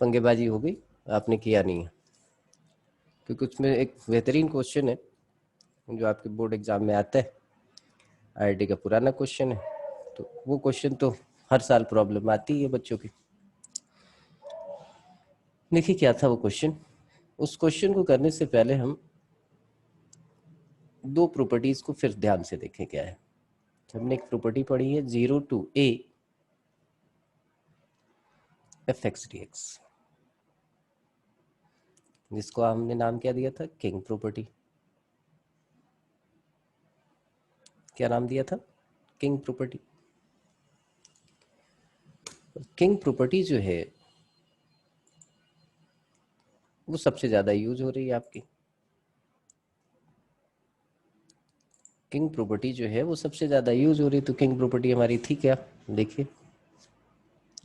पंगेबाजी हो गई, आपने किया नहीं है। क्योंकि उसमें एक बेहतरीन क्वेश्चन है जो आपके बोर्ड एग्जाम में आता है, आईआईटी का पुराना क्वेश्चन है, तो वो क्वेश्चन तो हर साल प्रॉब्लम आती है बच्चों की। देखिए क्या था वो क्वेश्चन। उस क्वेश्चन को करने से पहले हम दो प्रॉपर्टीज को फिर ध्यान से देखें क्या है। हमने एक प्रॉपर्टी पढ़ी है 0 to a fx dx, जिसको हमने नाम क्या दिया था, किंग प्रॉपर्टी। क्या नाम दिया था, किंग प्रॉपर्टी। किंग प्रॉपर्टी जो है वो सबसे ज्यादा यूज हो रही है आपकी। किंग प्रॉपर्टी जो है वो सबसे ज्यादा यूज हो रही है, तो किंग प्रॉपर्टी हमारी थी क्या, देखिए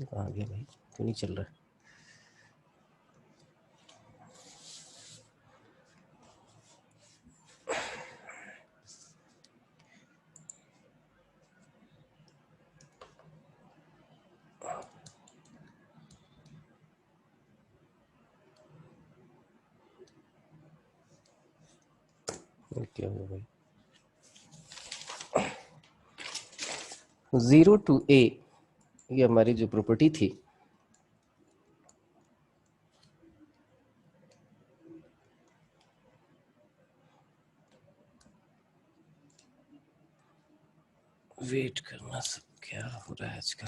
कहाँ गया भाई, क्यों नहीं चल रहा। क्या हुआ भाई, 0 to a ये हमारी जो प्रॉपर्टी थी, वेट करना, सब क्या हो रहा है आजकल।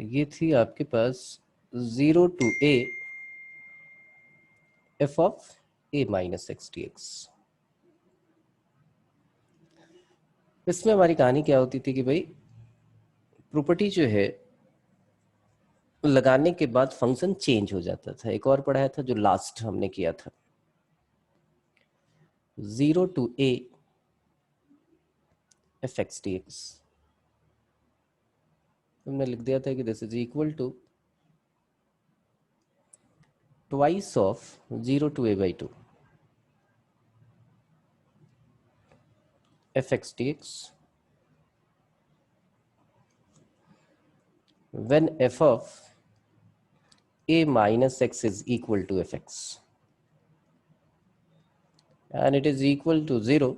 ये थी आपके पास 0 to a f of a minus x dx। इसमें हमारी कहानी क्या होती थी कि भाई प्रॉपर्टी जो है लगाने के बाद फंक्शन चेंज हो जाता था। एक और पढ़ाया था जो लास्ट हमने किया था, 0 to a f x dx। हमने लिख दिया था कि this is equal to twice of 0 to a by 2 f x dx when f of a minus x is equal to fx, and it is equal to 0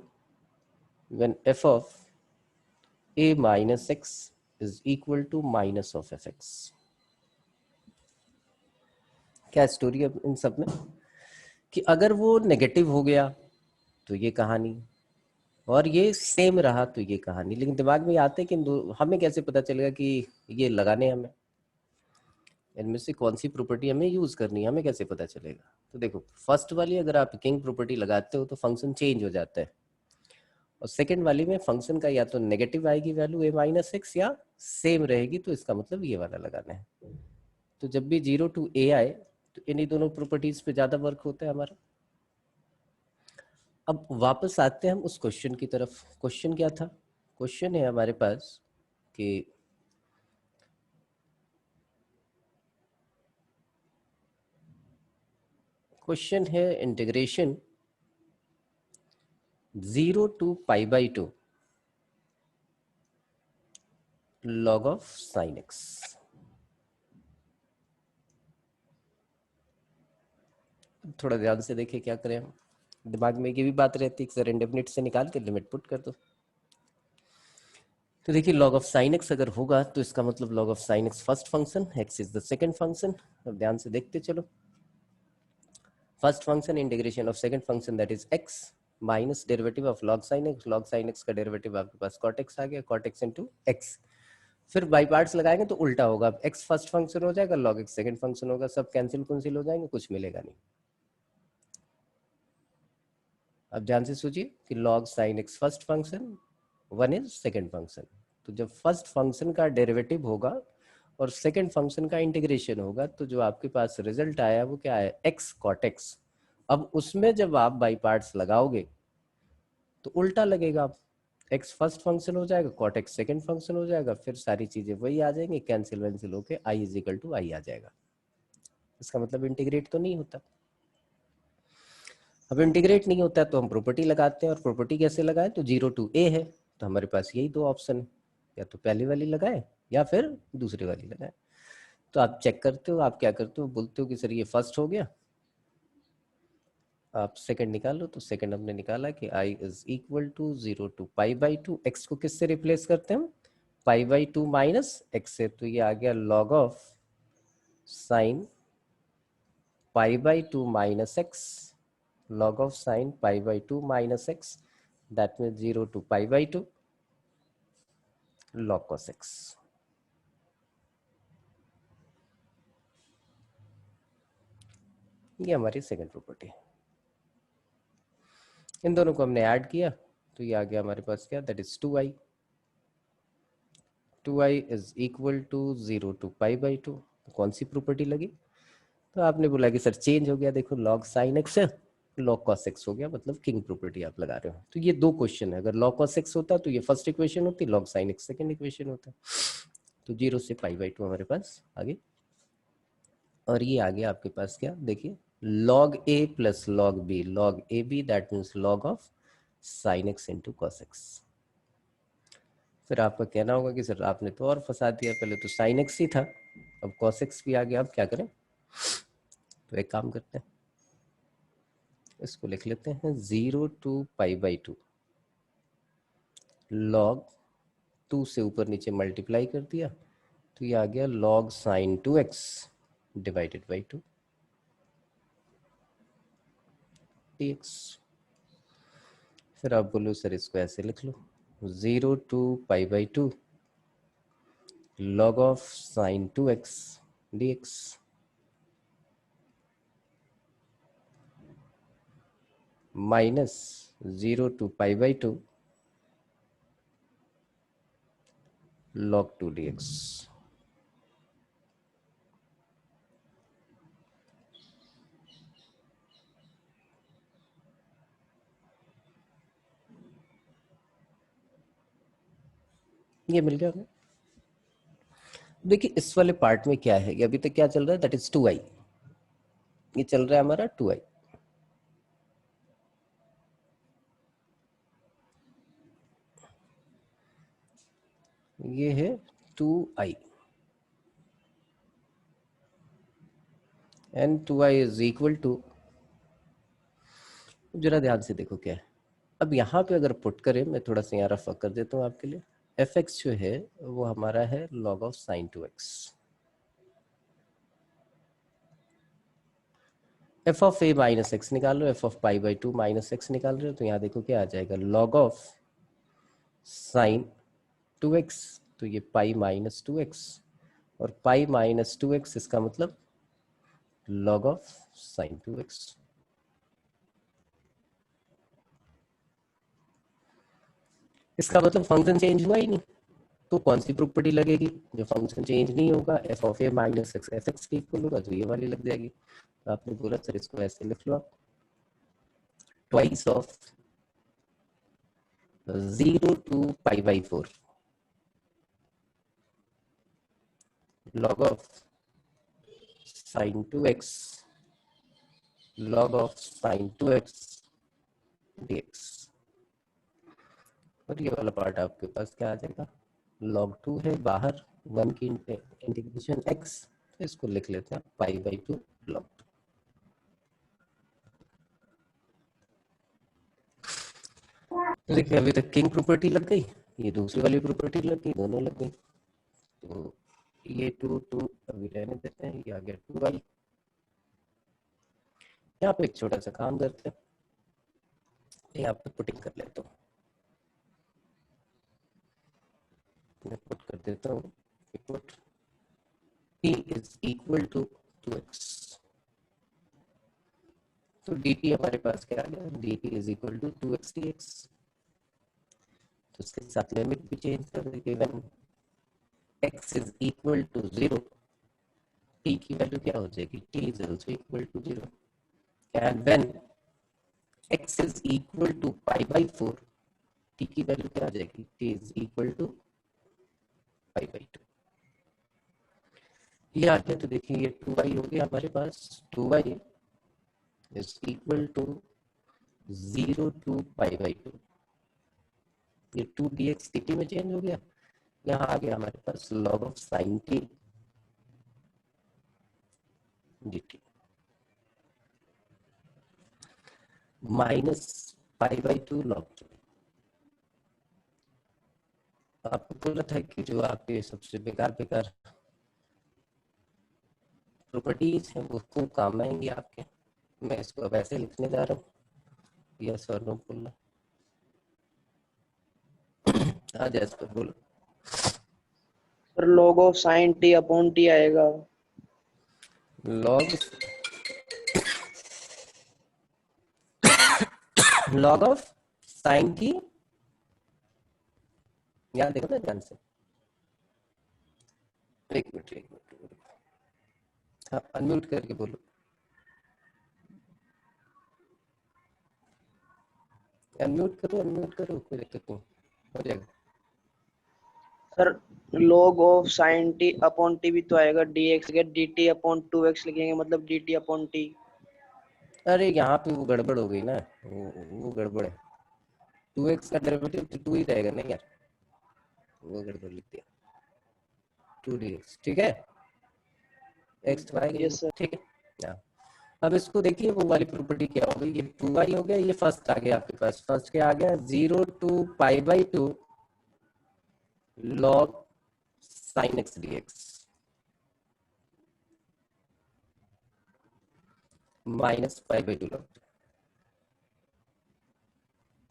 when f of a minus x is equal to minus of fx। क्या story है इन सब में कि अगर वो negative हो गया तो ये कहानी, और ये सेम रहा तो ये कहानी। लेकिन दिमाग में आते कि हमें कैसे पता चलेगा कि ये लगाने हमें, इनमें से कौन सी प्रॉपर्टी हमें यूज करनी है, हमें कैसे पता चलेगा। तो देखो फर्स्ट वाली अगर आप किंग प्रॉपर्टी लगाते हो तो फंक्शन चेंज हो जाता है, और सेकंड वाली में फंक्शन का या तो नेगेटिव आएगी वैल्यू a माइनस एक्स या सेम रहेगी, तो इसका मतलब ये वाला लगाना है। तो जब भी 0 to a आए तो इन्हीं दोनों प्रॉपर्टीज पे ज्यादा वर्क होता है हमारा। अब वापस आते हैं हम उस क्वेश्चन की तरफ। क्वेश्चन क्या था, क्वेश्चन है हमारे पास कि क्वेश्चन है integration 0 to pi by 2 log of sin x। थोड़ा ध्यान से देखिए क्या करें हम। दिमाग में ये भी बात रहती है कि सर इंडेफिनिट से निकाल के लिमिट पुट कर दो। तो देखिए log of sin x अगर होगा तो इसका मतलब log of sin x first function, x is the second function. अब ध्यान से देखते चलो, first function integration of second function that is x minus derivative of log sin x। log sin x का डेरिवेटिव आपके पास cot x आ गया, cot x into x. फिर by parts लगाएंगे तो उल्टा होगा, अब x फर्स्ट फंक्शन हो जाएगा, log x सेकंड फंक्शन होगा, सब कैंसिल कुंसिल हो जाएंगे, कुछ मिलेगा नहीं। अब ध्यान से सोचिए कि log sin x first function, one is second function. तो जब फर्स्ट फंक्शन का डेरिवेटिव होगा और सेकंड फंक्शन का इंटीग्रेशन होगा तो जो आपके पास रिजल्ट आया वो क्या है, x cot x। अब उसमें जब आप बाई पार्ट्स लगाओगे तो उल्टा लगेगा, x फर्स्ट फंक्शन हो जाएगा, cot x सेकंड फंक्शन हो जाएगा, फिर सारी चीजें वही आ जाएंगी, कैंसिल वैंसिल होके i इज इक्वल टू आई आ जाएगा। इसका मतलब इंटीग्रेट तो नहीं होता। अब इंटीग्रेट नहीं होता है तो हम प्रॉपर्टी लगाते हैं, और प्रॉपर्टी कैसे लगाएं, तो 0 to a है, तो हमारे पास यही दो ऑप्शन है, या तो पहली वाली लगाए या फिर दूसरी वाली लगाए। तो आप चेक करते हो, आप क्या करते हो, बोलते हो कि सर ये फर्स्ट हो गया, आप सेकंड निकालो, तो सेकंड हमने निकाला कि i is equal to 0 to π/2, x को किससे रिप्लेस करते हैं हम, π/2 माइनस x से, तो ये आ गया log of sine π/2 minus x, log of sin π/2 minus x, that means 0 to π/2 log cos x। ये हमारी सेकंड प्रॉपर्टी है। इन दोनों को हमने ऐड किया तो ये आ गया हमारे पास क्या, that is 2i, 2i is equal to 0 to π/2। कौन सी प्रॉपर्टी लगी, तो आपने बोला कि सर चेंज हो गया, देखो log sin x log cos x हो गया, मतलब किंग प्रॉपर्टी आप लगा रहे हो। तो ये दो क्वेश्चन है, अगर log cos x होता तो ये फर्स्ट इक्वेशन होती, log sin x second equation होता। तो 0 से π/2 हमारे पास आगे, और ये आ गया आपके पास क्या, देखिए log a plus log b, log a b that means log of sin x into cos x। फिर आपका कहना होगा कि सर आपने तो और फंसा दिया, पहले तो sin x ही था, अब cos x भी आ गया, अब क्या करें, तो एक काम करते हैं, इसको लिख लेते हैं 0 to π/2 log 2 से ऊपर नीचे मल्टीप्लाई कर दिया, तो ये आ गया log sin 2x divided by 2 dx। फिर आप बोलो सर इसको ऐसे लिख लो, 0 to π/2 log of sin 2x dx minus 0 to π/2 log 2 dx। ये मिल गया हमें। देखिए इस वाले पार्ट में क्या है, अभी तक क्या चल रहा है, दैट इज 2i, ये चल रहा है हमारा 2i, ये है 2i and 2i is equal to, जरा ध्यान से देखो क्या है। अब यहाँ पे अगर पुट करें, मैं थोड़ा सा यहाँ रफ कर देता हूँ आपके लिए, एफ एक्स जो है वो हमारा है log of sign 2x, F of A minus x निकाल लो, एफ ऑफ π/2 माइनस एक्स निकाल रहे हो, तो यहाँ देखो क्या आ जाएगा, log ऑफ साइन 2x, तो ये पाई माइनस 2x, और पाई माइनस 2x इसका मतलब log ऑफ साइन 2x। इसका मतलब फंक्शन चेंज हुआ ही नहीं, तो कौन सी प्रॉपर्टी लगेगी, जो फंक्शन चेंज नहीं होगा, F of A minus x F x के इक्वल होगा, तो ये वाली लग जाएगी। तो आपने बोला सर इसको ऐसे लिख लो आप, twice of 0 to π/4 log of sin 2x log of sin 2x dx। और ये वाला पार्ट आपके पास क्या आ जाएगा, log 2 है बाहर, 1 की इंटीग्रेशन x, तो इसको लिख लेते हैं π/2 log 2। देखिए अभी तक किंग प्रॉपर्टी लग गई, ये दूसरी वाली प्रॉपर्टी लग गई, दोनों लग गई, तो ये 2 अभी रहने देते हैं, ये आ गया 2i। यहाँ पे एक छोटा सा काम करते हैं, यहाँ पे पुटिंग कर लेता हूँ, मैं पुट कर देता हूँ, put t is equal to 2x, तो dt हमारे पास क्या आ गया, dt is equal to 2x dx। तो इसके साथ लिमिट भी चेंज कर देंगे, when x is equal to 0, t की वैल्यू क्या हो जाएगी, t is also equal to 0, and when x is equal to π/4, t की वैल्यू क्या आ जाएगी, t इज इक्वल टू π/2। ये आ गया, तो देखिए ये 2i हो गया हमारे पास, 2i is equal to 0 to π/2, ये 2 dx dt में चेंज हो गया। यहाँ आ गया हमारे पास log of sin t dt -π/2 log 2। आपको बोला था कि जो आपके सबसे बेकार प्रॉपर्टीज हैं वो खूब काम आएंगी आपके। मैं इसको अब ऐसे लिखने जा रहा हूँ, यस और नो बोलना। हाँ जैसे बोलो। Sir log of sin t upon t आएगा। लॉग ऑफ साइन की, यहाँ देखो ना ध्यान से, एक मिनट, हाँ अनम्यूट करके बोलो। अनम्यूट करो, कोई दिक्कत नहीं, हो जाएगा। Sir log of sin t upon t भी तो आएगा, dx के dt अपॉन 2x लिखेंगे, मतलब dt अपॉन t। अरे यहाँ पे वो गड़बड़ हो गई ना, वो गड़बड़ है। 2x का डेरिवेटिव तो 2 ही रहेगा ना यार, वो गड़बड़ लिख दिया। 2dx ठीक है, x तो आएगा यस सर। ठीक है। अब इसको देखिए वो वाली प्रॉपर्टी क्या हो गई, ये 2y हो गया, ये फर्स्ट आ गया आपके पास, फर्स्ट क्या आ गया 0 to π/2 log sin x dx -π/2 log 2।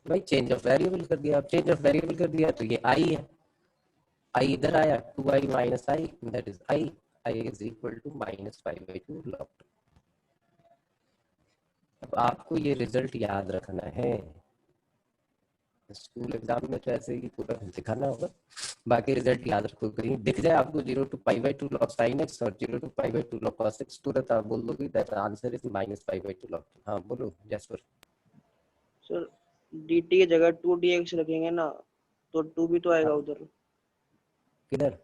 भाई चेंज ऑफ वेरिएबल कर दिया, अब चेंज ऑफ वेरिएबल कर दिया तो ये i है, i इधर आया 2i minus i, that is i is equal to -π/2 log 2। अब आपको ये रिजल्ट याद रखना है, स्कूल एग्जाम में तो ऐसे ही पूरा दिखाना होगा, बाकी रिजल्ट याद रखो, कहीं दिख जाए आपको 0 to π/2 log sin x और 0 to π/2 log cos x, तुरंत आप बोल दोगे दैट आंसर इज -π/2 log 2। हाँ बोलो जैसपर। सर dt की जगह 2dx रखेंगे ना, तो 2 भी तो आएगा उधर। किधर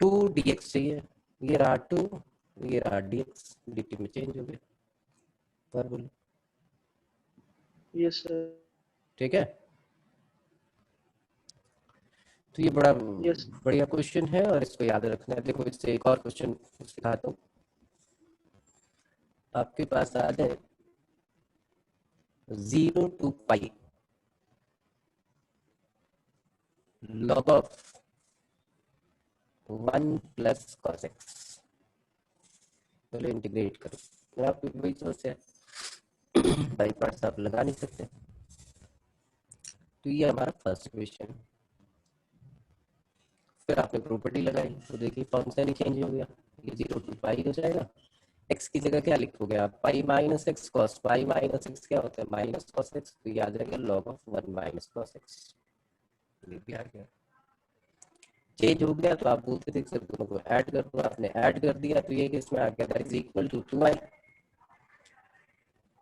2dx चाहिए, ये रहा 2, ये रहा dx, dt में चेंज हो गया, पर बोलो यस सर। ठीक है। तो ये बड़ा यस। बढ़िया क्वेश्चन है और इसको याद रखना है। देखो इससे एक और क्वेश्चन सिखाता हूँ, आपके पास आ जाए 0 to π log of 1 plus cos x, बोलो इंटीग्रेट करो, तो आपको वही समस्या है, बाई पार्ट्स आप लगा नहीं सकते। तो ये हमारा फर्स्ट क्वेश्चन। फिर आपने प्रॉपर्टी लगाई तो देखिए फंक्शन ही चेंज हो गया, ये 0 to π हो जाएगा, x की जगह क्या लिखोगे आप, पाई minus x cos pi minus x क्या होता है माइनस कॉस एक्स, तो ये आ जाएगा log of 1 minus cos x. ये भी आ गया, चेंज हो गया तो आप बोलते थे सर दोनों को ऐड कर दो, आपने ऐड कर दिया तो ये किसमें आ गया, that is equal to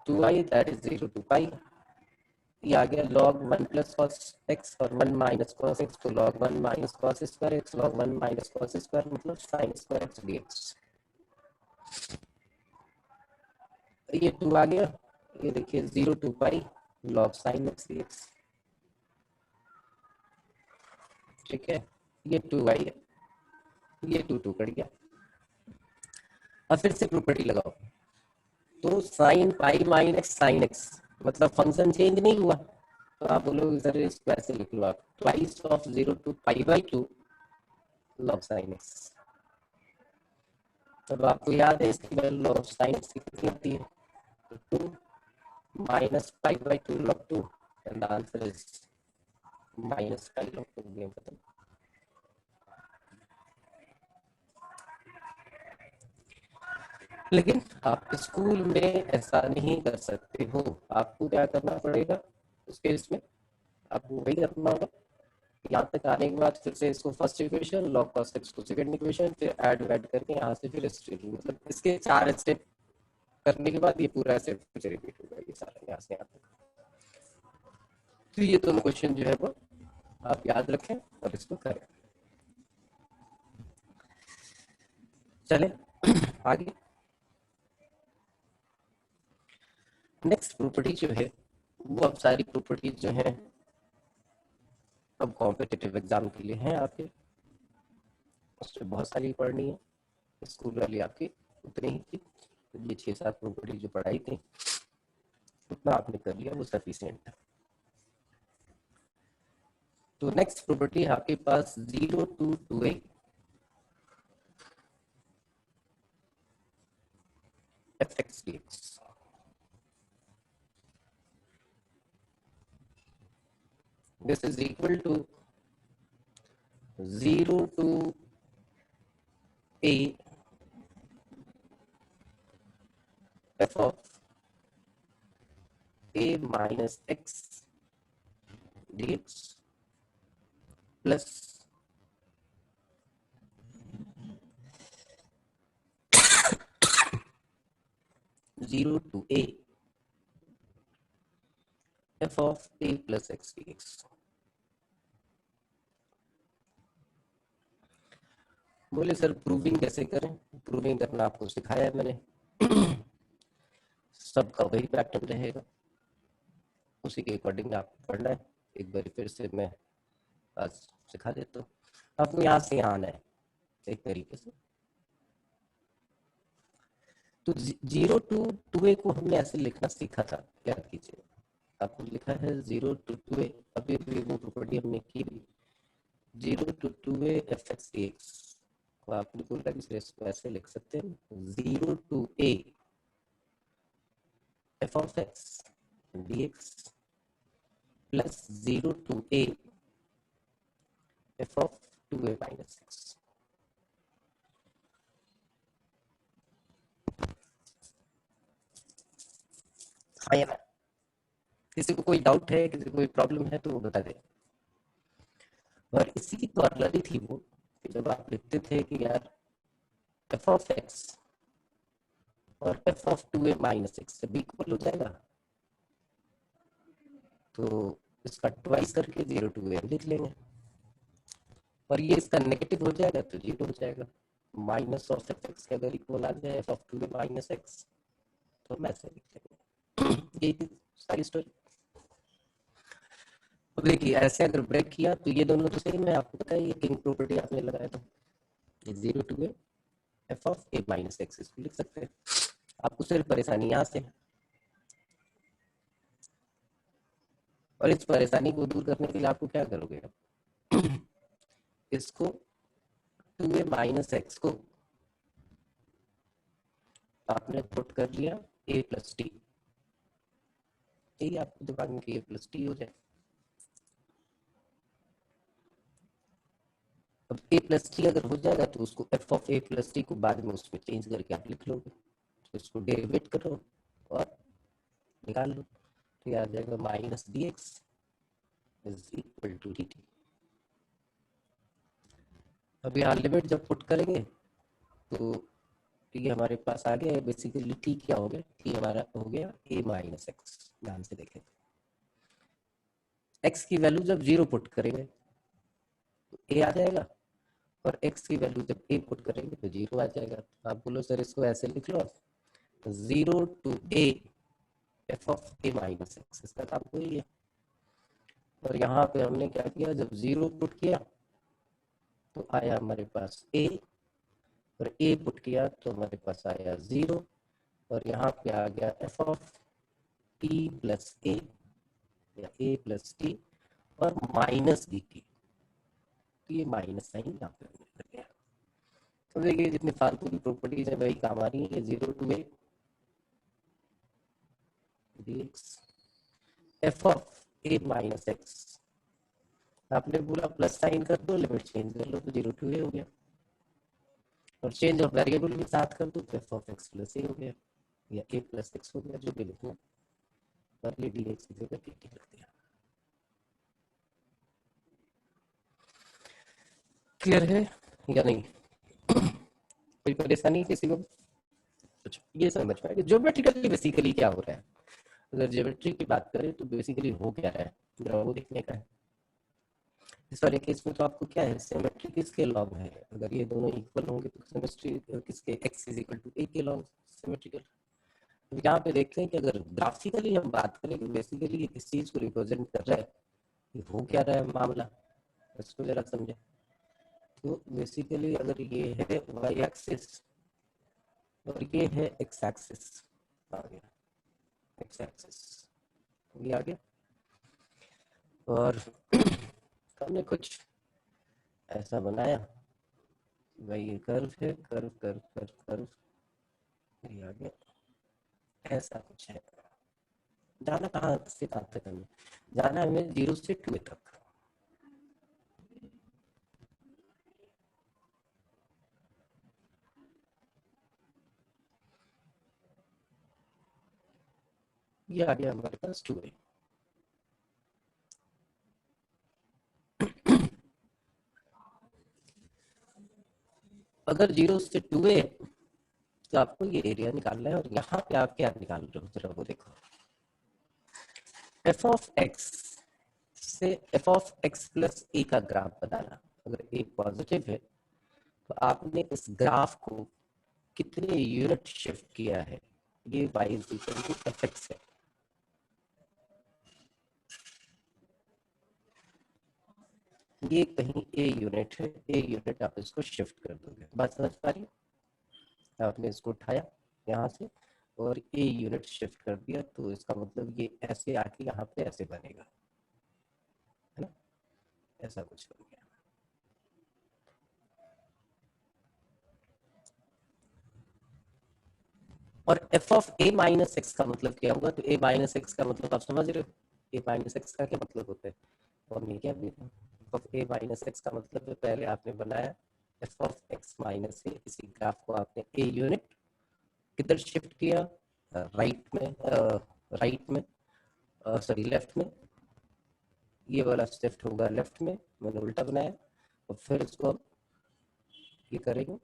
2i that is 0 to π। ये आ गया log 1 प्लस कॉस एक्स और 1 माइनस कॉस एक्स, तो log 1 minus cos square x, log 1 minus cos square मतलब साइन स्क्वायर एक्स डीएक्स। ये 2 आ गया, ये देखिए 0 to π log sine x dx, ठीक है। ये 2y है, ये 2 कट गया। अब फिर से प्रॉपर्टी लगाओ, तो sign pi minus sine x मतलब फंक्शन चेंज नहीं हुआ, तो आप बोलोगे सर इसको ऐसे लिख लो आप, twice of 0 to π/2 log sine x. अब आपको याद है इसकी वैल्यू log साइन एक्स कितनी होती है, 2 minus π/2 log 2 and the answer is -π log 2। Game खत्म। लेकिन आप स्कूल में ऐसा नहीं कर सकते हो, आपको क्या करना पड़ेगा उस केस में, आपको वही करना होगा, यहाँ तक आने के बाद फिर से इसको first equation log cos x को सेकंड इक्वेशन, फिर ऐड करके यहाँ से फिर मतलब इसके 4 स्टेप करने के बाद ये पूरा स्टेप कुछ रिपीट होगा, ये सारा यहाँ से यहाँ तक। तो ये दोनों क्वेश्चन जो है वो आप याद रखें और इसको करें। चले आगे, नेक्स्ट प्रॉपर्टी जो है वो, अब सारी प्रॉपर्टी जो है अब कॉम्पिटिटिव एग्जाम के लिए हैं आपके, उसमें बहुत सारी पढ़नी है, स्कूल वाली आपकी उतनी ही थी, ये 6-7 प्रॉपर्टी जो पढ़ाई थी उतना आपने कर लिया, वो सफिशिएंट है। तो नेक्स्ट प्रॉपर्टी है आपके पास 0 to 2a fx dx। This is equal to 0 to a f of a minus x dx plus 0 to a f of a plus x dx। बोले सर प्रूविंग कैसे करें? प्रूविंग करना आपको सिखाया है मैंने, सबका वही पैटर्न रहेगा, उसी के अकॉर्डिंग आपको पढ़ना है। एक बार फिर से मैं आज सिखा देता हूँ, आपको यहाँ से यहाँ आना है एक तरीके से। तो 0 to 2a को हमने ऐसे लिखना सीखा था, याद कीजिए, आपको लिखा है 0 to 2a, अभी अभी वो प्रॉपर्टी हमने की भी, 0 to 2a fx dx को आपने बोला कि इसको ऐसे लिख सकते हैं, 0 to a f of x dx plus 0 to a f of 2a minus x। हाँ या ना? किसी को कोई डाउट है, किसी को कोई प्रॉब्लम है तो वो बता दे। और इसी की कॉर्लरी थी वो, जब आप लिखते थे कि यार f of x और f of 2a minus x से इक्वल हो जाएगा, तो इसका ट्वाइस करके 0 to a लिख लेंगे, और ये इसका नेगेटिव हो जाएगा तो 0 हो जाएगा। माइनस ऑफ एफ एक्स के अगर इक्वल आ जाए F of 2a minus x, तो हम ऐसे लिख लेंगे। यही थी सारी स्टोरी। तो देखिए ऐसे अगर ब्रेक किया तो ये दोनों तो सेम है, आपको पता है ये किंग प्रॉपर्टी आपने लगाया था, 0 to a f of a minus x इसको लिख सकते हैं। आपको सिर्फ परेशानी यहाँ से, और इस परेशानी को दूर करने के लिए आपको क्या करोगे, इसको 2a minus x को आपने पुट कर लिया a plus t, यही आपको दिमाग में a plus t हो जाए। अब a plus t अगर हो जाएगा तो उसको f of a plus t को बाद में उसमें चेंज करके आप लिख लोगे, तो इसको डेरिवेट करो और निकाल लो, तो ये आ जाएगा minus d x is equal to d t. अब यहाँ लिमिट जब पुट करेंगे तो ये हमारे पास आ गया, बेसिकली टी क्या हो गया, टी हमारा हो गया a माइनस एक्स। ध्यान से देखें, x की वैल्यू जब 0 पुट करेंगे तो a आ जाएगा, और x की वैल्यू जब a पुट करेंगे तो 0 आ जाएगा। तो आप बोलो सर इसको ऐसे लिख लो, 0 to a f of a minus x, इसका काम वही है। और यहाँ पे हमने क्या किया, जब 0 पुट किया तो आया हमारे पास a, और a पुट किया तो हमारे पास आया 0, और यहाँ पे आ गया f of t plus a या a प्लस टी और माइनस डी टी, तो ये माइनस साइन यहाँ पे लग गया। तो देखिए जितनी फालतू की प्रॉपर्टीज है वही काम आ रही है, 0 to a dx f of a minus x, आपने बोला प्लस साइन कर दो, लिमिट चेंज कर लो तो 0 to a हो गया, और चेंज ऑफ वेरिएबल भी साथ कर दो तो f of x plus a हो गया या a प्लस x हो गया, जो भी लिखना, और ये dx की जगह dt रख दिया। क्लियर है या नहीं? कोई परेशानी किसी को? अच्छा, ये समझ पाए कि ज्योमेट्रिकली बेसिकली क्या हो रहा है। अगर ज्योमेट्री की बात करें तो बेसिकली हो क्या रहा है, जरा वो देखने का है। इस वाले केस में तो आपको क्या है, सिमेट्री किसके लॉग है, अगर ये दोनों इक्वल होंगे तो सिमेट्री किसके, x is equal to a के लॉग सिमेट्रिकल। यहाँ पे देखते हैं कि अगर ग्राफिकली हम बात करें कि बेसिकली किस चीज को रिप्रेजेंट कर रहा है, ये हो क्या रहा है मामला, इसको जरा समझे। तो बेसिकली अगर ये है वाई एक्सिस और ये है एक्स एक्सिस, आ गया एक्स एक्सिस, ये आ गया। और हमने कुछ ऐसा बनाया, भाई ये कर्व है, कर्व कर्व कर्व कर्व, ये आ गया, ऐसा कुछ है। जाना कहाँ से कहाँ तक हमें जाना, हमें 0 से 2 तक। ये आ गया हमारे पास 2a। अगर 0 से 2a तो आपको ये एरिया निकालना है, और यहाँ पे आप क्या निकाल रहे हो जरा वो देखो। एफ ऑफ एक्स से एफ ऑफ एक्स प्लस ए का ग्राफ बनाना। अगर ए पॉजिटिव है तो आपने इस ग्राफ को कितने यूनिट शिफ्ट किया है, ये y is equal to f x है। ये कहीं ए यूनिट है, ए यूनिट आप इसको शिफ्ट कर दोगे, बात समझ पा रही है। आपने इसको उठाया यहाँ से और ए यूनिट शिफ्ट कर दिया, तो इसका मतलब ये ऐसे आके यहाँ पे ऐसे बनेगा, है ना, ऐसा कुछ बन गया। और F of A minus x का मतलब क्या होगा, तो ए माइनस एक्स का मतलब आप समझ रहे हो, ए माइनस एक्स का क्या मतलब होता है, और मैं क्या भी F of A minus x का मतलब पहले आपने बनाया एफ ऑफ एक्स माइनस ए, इसी ग्राफ को आपने ए यूनिट किधर शिफ्ट किया, राइट में, राइट में, सॉरी लेफ्ट में, ये वाला शिफ्ट होगा लेफ्ट में, मैंने उल्टा बनाया, और फिर इसको ये करेंगे।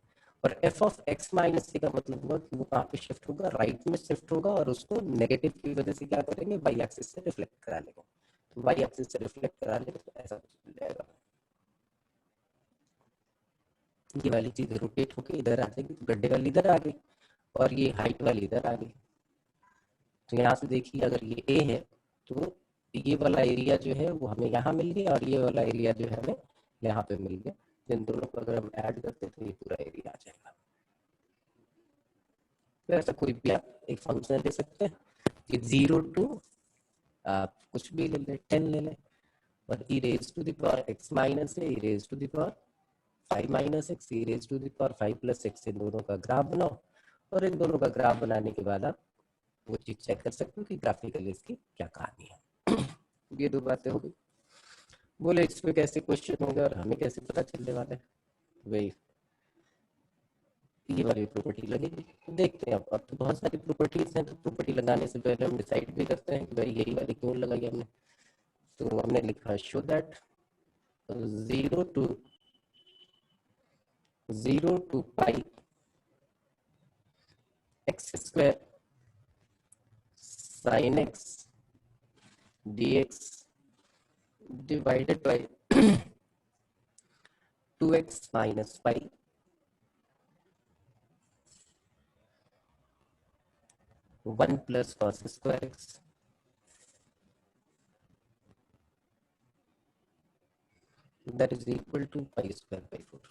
और एफ ऑफ एक्स माइनस सी का मतलब होगा कि वो कहाँ पे शिफ्ट होगा, राइट में शिफ्ट होगा, और उसको नेगेटिव की वजह से क्या करेंगे, वाई एक्सिस से रिफ्लेक्ट करा लेंगे। तो वाई एक्सिस से रिफ्लेक्ट करा लेंगे तो ऐसा कुछ मिल जाएगा, ये वाली चीज रोटेट होकर इधर आ जाएगी, तो गड्ढे वाली इधर आ गई और ये हाइट वाली इधर आ गई। तो यहाँ से देखिए अगर ये ए है तो ये वाला एरिया जो है वो हमें यहाँ मिल गया, और ये वाला एरिया जो है हमें यहाँ पे मिल गया। इन दोनों को अगर हम ऐड करते तो ये पूरा एरिया आ जाएगा। तो ऐसा कोई भी आप एक फंक्शन ले सकते हैं कि 0 टू आप कुछ भी ले लें, 10 ले लें, और e raise to the power x minus है, e raise to the power 5 minus x, e raise to the power 5 plus x, इन दोनों का ग्राफ बनाओ, और इन दोनों का ग्राफ बनाने के बाद आप वो चीज चेक कर सकते हो कि ग्राफिकली इसकी क्या कहानी है। ये दो बातें हो गई। बोले इसमें कैसे क्वेश्चन होंगे और हमें कैसे पता चलने वाला है, भाई ये वाली प्रॉपर्टी लगेगी। देखते हैं, अब तो बहुत सारी प्रॉपर्टीज हैं, तो प्रॉपर्टी लगाने से पहले हम डिसाइड भी करते हैं कि भाई यही वाली क्यों लगाई हमने। तो हमने लिखा show that 0 to pi x square sine x dx divided by 2x minus pi 1 plus cos square x that is equal to pi square by 4।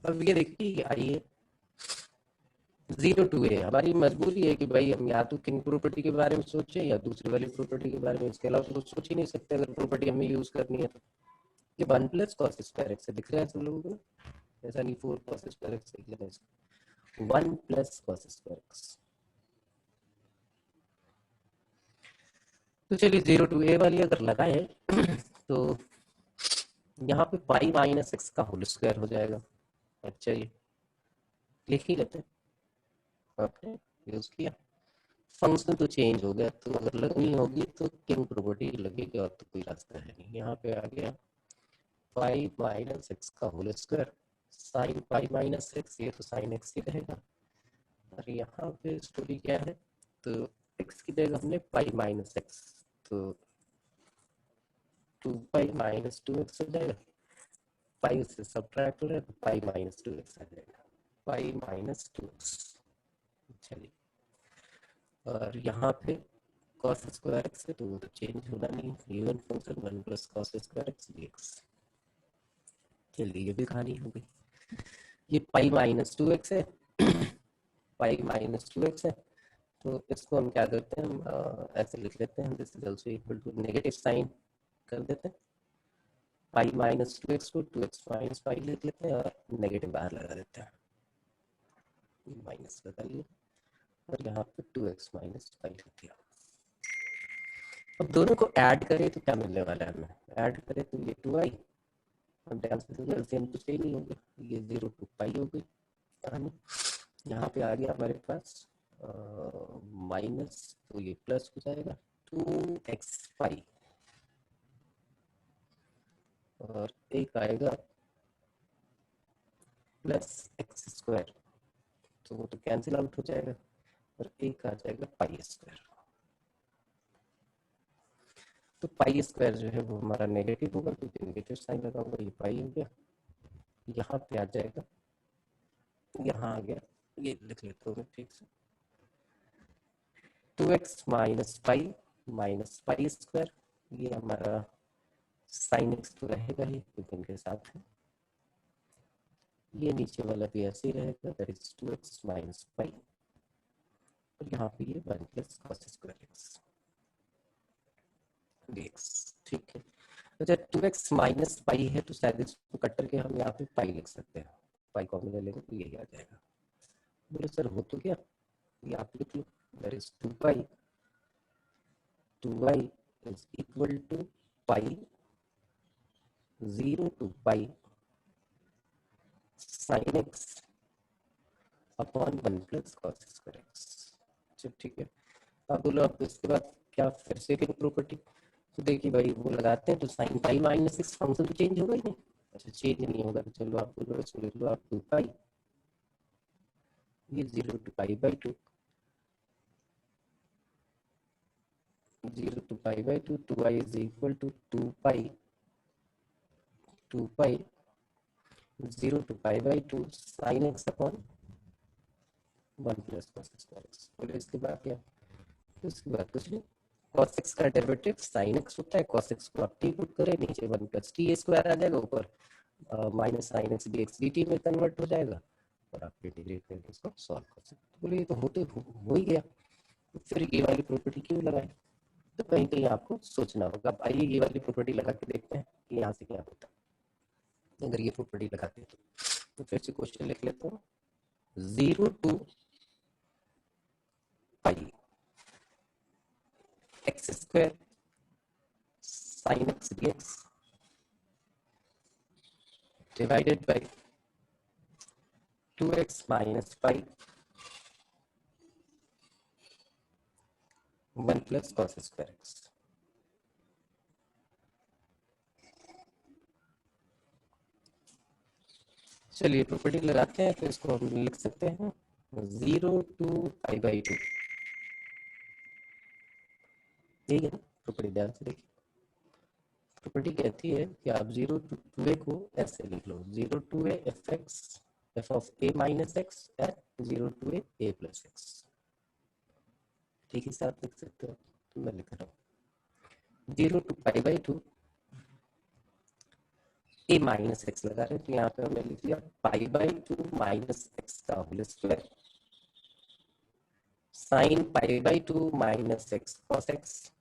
अब ये देखिए आइए 0 टू ए, हमारी मजबूरी है कि भाई हम या तो किंग प्रॉपर्टी के बारे में सोचें या दूसरी वाली प्रॉपर्टी के बारे में, इसके अलावा तो कुछ सोच ही नहीं सकते अगर प्रॉपर्टी हमें यूज करनी है तो। ये 1 प्लस कॉस स्क्वायर एक्स दिख रहा है सब लोगों को, ऐसा नहीं 4 कॉस स्क्वायर एक्स लिख लेना इसको, 1 प्लस कॉस स्क्वायर एक्स। तो चलिए 0 टू ए वाली अगर लगाए तो यहाँ पे पाई माइनस एक्स का होल स्क्वायर हो जाएगा। अच्छा ये लिख ही लेते हैं, ओके यूज किया, फंक्शन तो चेंज हो गया, तो अगर लगनी होगी तो किंग प्रॉपर्टी लगेगी, और तो कोई रास्ता है नहीं। यहाँ पे आ गया पाई माइनस एक्स का whole square sine pi minus x, ये तो साइन एक्स ही रहेगा। और यहाँ पे स्टोरी क्या है, तो एक्स की जगह हमने पाई माइनस एक्स, तो 2 पाई माइनस 2 एक्स हो जाएगा, पाई उससे सब्ट्रैक्ट हो रहा है तो पाई माइनस 2x आ जाएगा, पाई माइनस 2x। चलिए, और यहाँ पे cos स्क्वायर एक्स है तो वो तो चेंज होना नहीं, even function 1 plus cos square x dx। चलिए ये भी कहानी हो गई। ये पाई माइनस 2x है, पाई माइनस 2x है, तो इसको हम क्या करते हैं, हम ऐसे लिख लेते हैं, this is also equal to negative sine कर देते हैं, पाई माइनस 2x को 2x माइनस पाई लिख लेते हैं और नेगेटिव बाहर लगा देते हैं, माइनस लगा लिया और यहाँ पे 2x माइनस पाई लिख दिया। अब दोनों को ऐड करें तो क्या मिलने वाला है हमें, ऐड करें तो ये 2i, अब एलसीएम तो सेम ही होगा, ये 0 टू पाई हो गई कहानी। यहाँ पे आ गया हमारे पास माइनस, तो ये प्लस हो जाएगा 2x पाई, और एक आएगा प्लस एक्स स्क्वायर, तो वो तो कैंसिल आउट हो जाएगा, और एक आ जाएगा पाई स्क्वायर। तो पाई स्क्वायर जो है वो हमारा नेगेटिव होगा क्योंकि नेगेटिव साइन लगा होगा, ये पाई हो गया, यहाँ पे आ जाएगा, यहाँ आ गया, ये लिख लेता हूँ मैं ठीक से, 2x माइनस पाई स्क्वायर, ये हमारा साइन एक्स तो रहेगा ही क्योंकि इनके साथ है, ये नीचे वाला भी ऐसे ही रहेगा, दैट इज 2x माइनस पाई, और यहाँ पे ये 1 plus cos square x dx। ठीक है, तो जब 2x माइनस पाई है तो शायद इसको कट करके हम यहाँ पे पाई लिख सकते हैं, पाई कॉमन ले लेंगे तो यही आ जाएगा। बोले सर हो तो क्या, ये आप लिख लो, that is 2y is equal to pi 0 to pi sin x अपॉन 1 प्लस cos स्क्वायर एक्स। अच्छा ठीक है, अब बोलो अब इसके बाद क्या, फिर से एक प्रॉपर्टी, तो देखिए भाई वो लगाते हैं तो sign pi minus x function तो चेंज होगा ही नहीं। अच्छा चेंज नहीं होगा तो चलो आप बोलो इसको लिख लो आप 2 पाई, ये 0 to pi by 2, 0 to pi by 2, 2i is equal to 2 pi 0 to pi by 2 sin x अपॉन 1 प्लस cos स्क्वायर एक्स। बोले इसके बाद क्या, तो इसके बाद कुछ नहीं, cos x का डेरिवेटिव sin x होता है, cos x को आप t पुट करें, नीचे 1 प्लस t स्क्वायर आ जाएगा, ऊपर minus sign x dx dt में कन्वर्ट हो जाएगा, और आप इंटीग्रेट करके इसको सॉल्व कर सकते हैं। बोले ये तो होते हो ही गया, तो फिर ये वाली प्रॉपर्टी क्यों लगाए, तो कहीं कहीं आपको सोचना होगा। अब आइए ये वाली प्रॉपर्टी लगा के देखते हैं कि यहाँ से क्या होता है। अगर ये प्रॉपर्टी लगाते हैं तो फिर से क्वेश्चन लिख लेता हूँ, 0 to pi x square sine x dx divided by 2x minus pi 1 plus cos square x. चलिए प्रॉपर्टी लगाते हैं, तो इसको हम लिख सकते हैं 0 टू पाई बाई 2, ठीक है ना। प्रॉपर्टी ध्यान से देखिए, प्रॉपर्टी कहती है कि आप 0 टू 2a को ऐसे लिख लो, 0 to a f of a minus x and 0 to a plus x, ठीक है साथ लिख सकते हो, तो मैं लिख रहा हूँ 0 to pi by 2 a minus x लगा रहे हैं, तो यहाँ पे हमने लिख लिया पाई बाई 2 माइनस एक्स का whole square sine pi by 2 minus x cos x.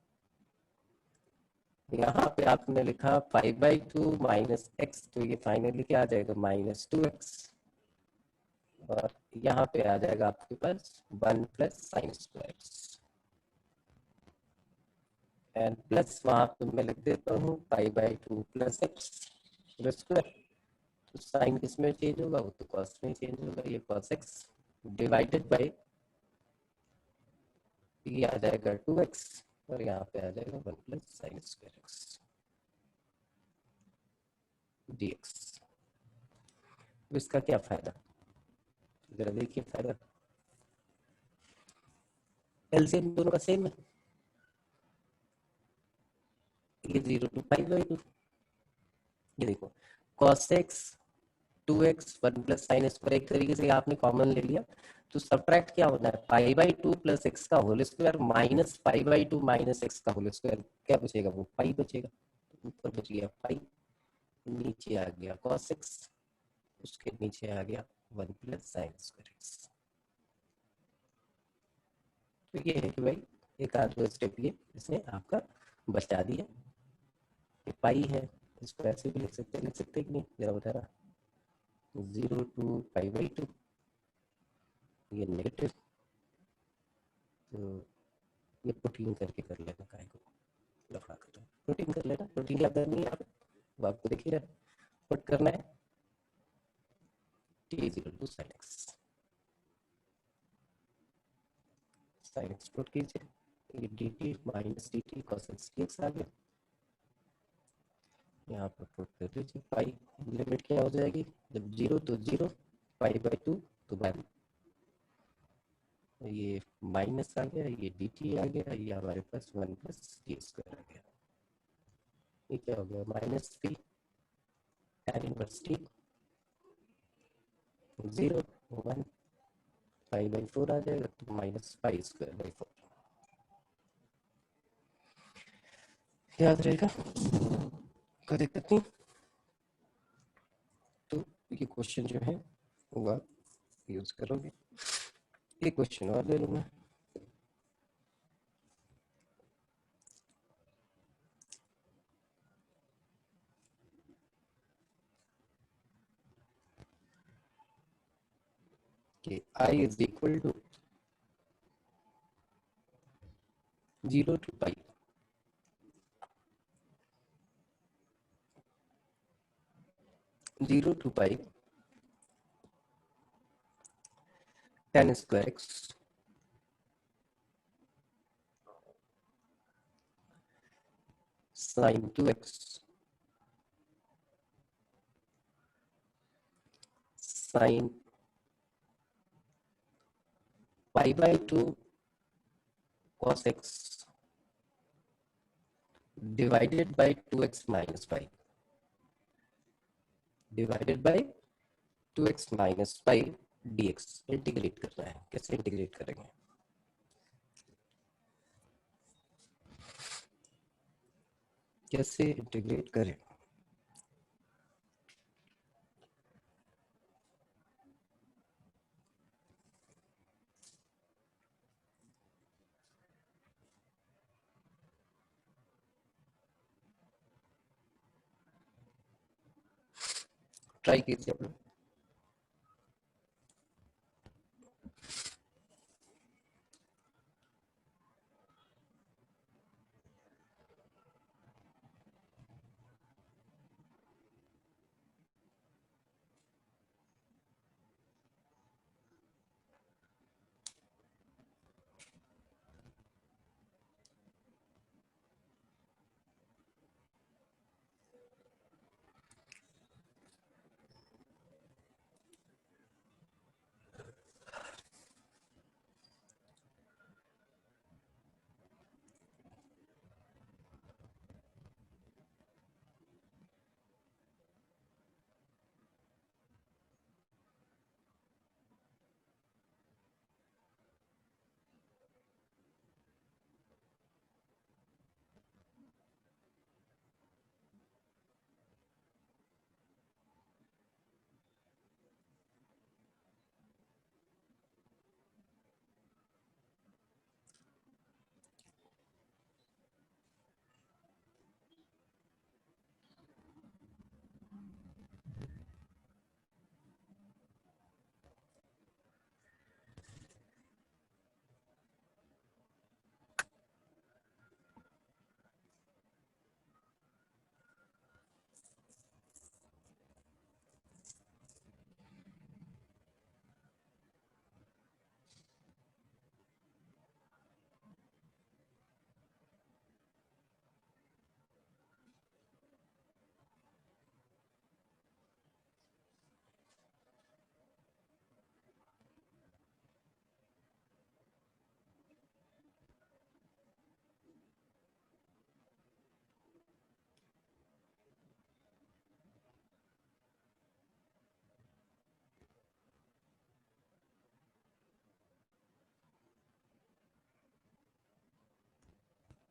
यहाँ पे आपने लिखा पाई बाई 2 माइनस एक्स, तो ये फाइनली क्या आ जाएगा माइनस 2x, और यहाँ पे आ जाएगा आपके पास 1 plus sine square x, and plus वहां पे मैं लिख देता हूँ पाई बाई 2 प्लस एक्स स्क्वायर, तो साइन किस में चेंज होगा, वो तो कॉस में चेंज होगा, ये कॉस एक्स डिवाइडेड बाई ये आ जाएगा 2x, और यहाँ पे आ जाएगा 1 plus sine square x dx। तो इसका क्या फायदा, जरा देखिए फायदा, एलसीएम दोनों का सेम है, ये 0 टू पाई बाई 2, ये देखो cos x 2x 1 plus sine square, एक तरीके से आपने कॉमन ले लिया, तो सब्ट्रैक्ट क्या होना है, pi by two plus x का whole square minus pi by two minus x का होल स्क्वायर, क्या बचेगा, वो पाई बचेगा, ऊपर बच गया पाई, नीचे आ गया cos x, उसके नीचे आ गया 1 प्लस साइन स्क्वायर एक्स। तो ये है कि भाई एक आध दो स्टेप ये इसने आपका बचा दिया, ये पाई है, इसको ऐसे भी लिख सकते कि नहीं, जरा बता रहा, 0 टू पाई बाई टू, ये नेगेटिव, तो ये प्रोटीन करके कर लेना, काय को लफड़ा कर रहा है, प्रोटीन कर लेना, प्रोटीन याद नहीं है वो आपको देखिए रहा, पुट करना है t is equal to sine x, sine x put कीजिए, ये D T minus D T cos x D x आ गया, यहाँ पर पुट कर दीजिए पाई, लिमिट क्या हो जाएगी, जब जीरो तो जीरो, पाई बाई टू तो वन, ये माइनस आ गया, ये डी टी आ गया, ये हमारे पास 1 प्लस टी स्क्वायर आ गया, ये क्या हो गया, minus P tan inverse T, 0 1 pi by 4 आ जाएगा, तो माइनस पाई स्क्वायर बाई 4, याद रहेगा, कोई दिक्कत नहीं। तो ये क्वेश्चन जो है वो आप यूज करोगे, एक क्वेश्चन और ले लूँगा, कि I is equal to 0 to pi, zero to pi tan square x sine 2x sine pi by two cos x divided by 2x minus pi, divided by 2x minus pi dx, integrate करना है, कैसे integrate करेंगे, कैसे integrate करें, try कीजिए आप लोग।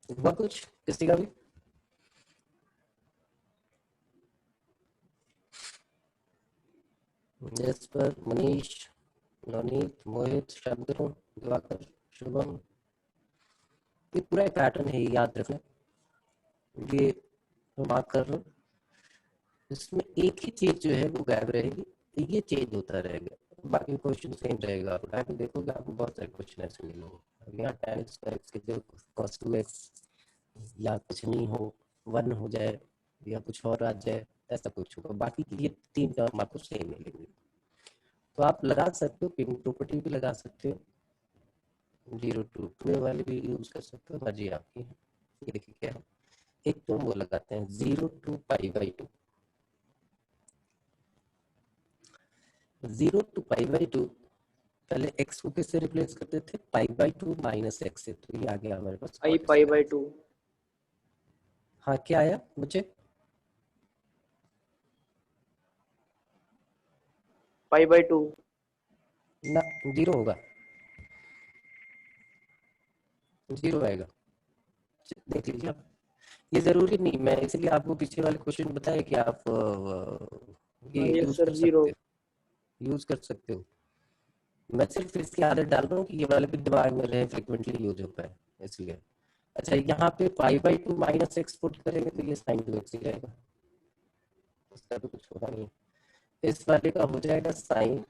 हुआ कुछ किसी का भी? जसपर, मनीष, नवनीत, मोहित, शब्दरू, दिवाकर, शुभम, ये पूरा पैटर्न है, याद रखना। ये मार्क कर लो। इसमें एक ही चीज जो है वो गायब रहेगी, ये चेंज होता रहेगा, बाकी क्वेश्चन सेम रहेगा। आप उठा के देखोगे आपको बहुत सारे क्वेश्चन ऐसे मिलेंगे। अब यहाँ tan स्क्वायर एक्स की जगह cos 2x, या कुछ नहीं हो, 1 हो जाए, या कुछ और आ जाए, ऐसा कुछ होगा। बाकी की ये 3 टर्म आपको सेम मिलेंगे। तो आप लगा सकते हो, पिन प्रॉपर्टी भी लगा सकते हो, 0 to 2 वाली भी यूज कर सकते हो, मर्जी आपकी है। ये देखिए क्या है, एक तो वो लगाते हैं 0 to π/2, 0 to π/2। पहले x को किससे रिप्लेस करते थे, π/2 माइनस एक्स से, तो ये आ गया हमारे पास आई cot pi square. By two. हाँ क्या आया मुझे, पाई बाई टू। ना 0 होगा, 0 आएगा, देख लीजिए आप। ये जरूरी नहीं, मैं इसलिए आपको पीछे वाले क्वेश्चन बताया कि आप ये हाँ यस यूज सर, कर जीरो। सकते हो, यूज कर सकते हो। मैं सिर्फ इसकी आदत डाल रहा हूँ कि ये वाले भी दिमाग में रहे, फ्रिक्वेंटली यूज होता है इसलिए। अच्छा, यहाँ पे π/2 माइनस एक्स पुट करेंगे तो ये sin 2x ही रहेगा, इसका तो कुछ होगा नहीं। इस वाले का हो जाएगा साइन,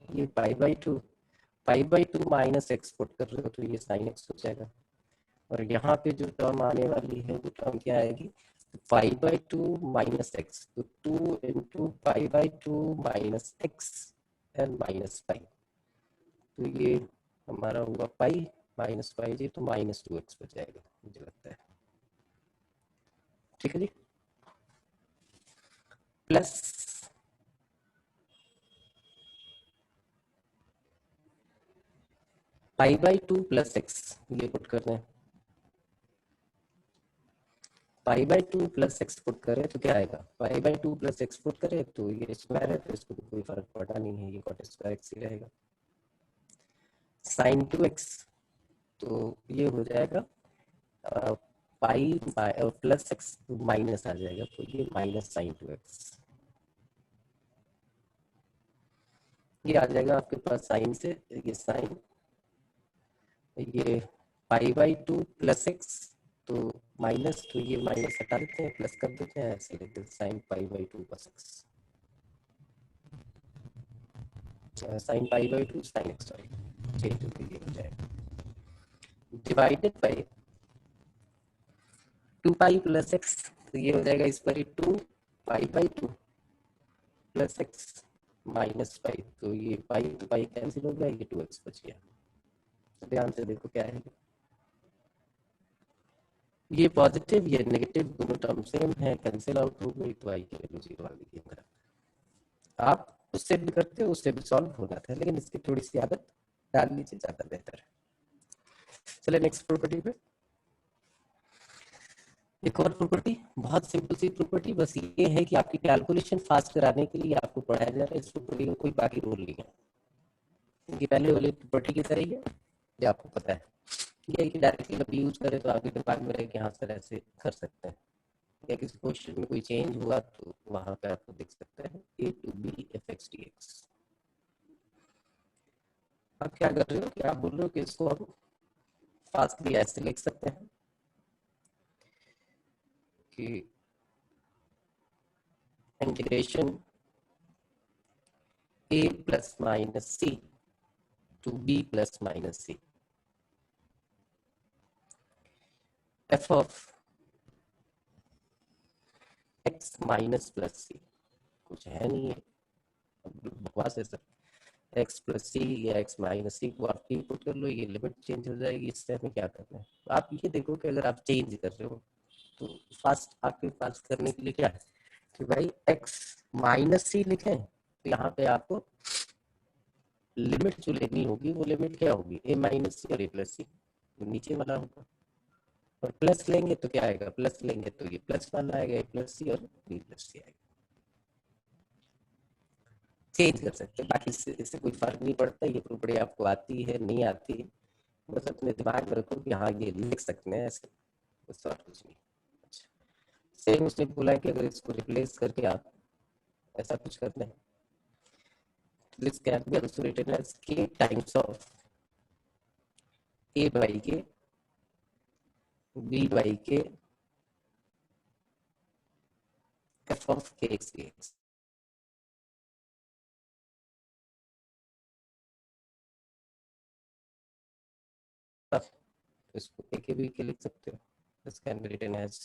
ये π/2 माइनस एक्स पुट कर रहे हो तो ये sin x हो जाएगा। और यहाँ पे जो टर्म आने वाली है वो टर्म क्या आएगी, π/2 माइनस एक्स, तो 2 into π/2 minus x and minus pi, तो ये हमारा हुआ पाई माइनस पाई जी, तो -2x बच जाएगा मुझे लगता है। ठीक है जी, प्लस π/2 प्लस एक्स, ये पुट कर रहे हैं, π/2 प्लस एक्स पुट करें तो क्या आएगा, π/2 प्लस एक्स पुट करें तो ये स्क्वायर है, तो इसको तो कोई फर्क पड़ा नहीं है, ये cot स्क्वायर एक्स ही रहेगा। sin 2x, तो ये हो जाएगा पाई प्लस एक्स माइनस आ जाएगा, तो ये माइनस sin 2x, ये आ जाएगा आपके पास साइन से, ये साइन, ये π/2 प्लस एक्स, तो माइनस, तो ये माइनस हटा देते हैं, प्लस कर देते हैं, ऐसे लिखते हैं sine π/2 plus x, sine π/2 sine x, sorry change हो जाएगा, divided by 2 pi plus x, तो ये हो जाएगा इस पर ही 2 π/2 प्लस एक्स माइनस पाई, तो ये पाई तो पाई कैंसिल हो गया, ये 2x बच गया। तो ध्यान से देखो क्या है, ये पॉजिटिव ये नेगेटिव दोनों टर्म सेम है, कैंसिल आउट हो गई, तो आई की वैल्यू 0 आ गई। आप उससे भी करते हो, उससे भी सॉल्व हो जाता है, लेकिन इसकी थोड़ी सी आदत डाल लीजिए, ज्यादा बेहतर है। चलिए नेक्स्ट प्रॉपर्टी पे, एक और प्रॉपर्टी, बहुत सिंपल सी प्रॉपर्टी, बस ये है कि आपकी कैलकुलेशन फास्ट कराने के लिए आपको पढ़ाया जा रहा है, इस प्रॉपर्टी का कोई बाकी रूल नहीं है, क्योंकि पहले वाली प्रॉपर्टी की तरह ही है, ये आपको पता है। ये है कि डायरेक्टली जब यूज करें तो आपके दिमाग में रहे कि हाँ सर ऐसे कर सकते हैं, या किसी क्वेश्चन में कोई चेंज हुआ तो वहां पे आपको दिख सकता है a to b fx dx। आप क्या कर रहे हो कि आप बोल रहे हो कि इसको हम फास्ट भी ऐसे लिख सकते हैं कि integration a plus minus C to b plus minus C f of x minus plus C, कुछ है नहीं है, बकवास है सर, x प्लस सी या x माइनस सी को आप इनपुट कर लो, ये लिमिट चेंज हो जाएगी, इससे हमें क्या करना है। तो आप ये देखो कि अगर आप चेंज कर रहे हो तो फास्ट आपके पास करने के लिए क्या है कि भाई x माइनस सी लिखें, तो यहाँ पे आपको लिमिट जो लेनी होगी वो लिमिट क्या होगी, a माइनस सी और a प्लस सी, नीचे वाला होगा। और प्लस लेंगे तो क्या आएगा, प्लस लेंगे तो ये प्लस वाला आएगा, a प्लस सी और b प्लस सी आएगा। चेंज कर सकते हैं, बाकी इससे कोई फर्क नहीं पड़ता, ये प्रॉपर्टी आपको आती है नहीं आती है, बस अपने दिमाग में रखो कि हाँ ये लिख सकते हैं ऐसे, बस और कुछ नहीं। अच्छा, सेम उसने बोला है कि अगर इसको रिप्लेस करके आप ऐसा कुछ करते हैं, this can be also written as k times of a by k b by k f of kx dx। तो इसको a के b के लिख सकते हो, this can be written as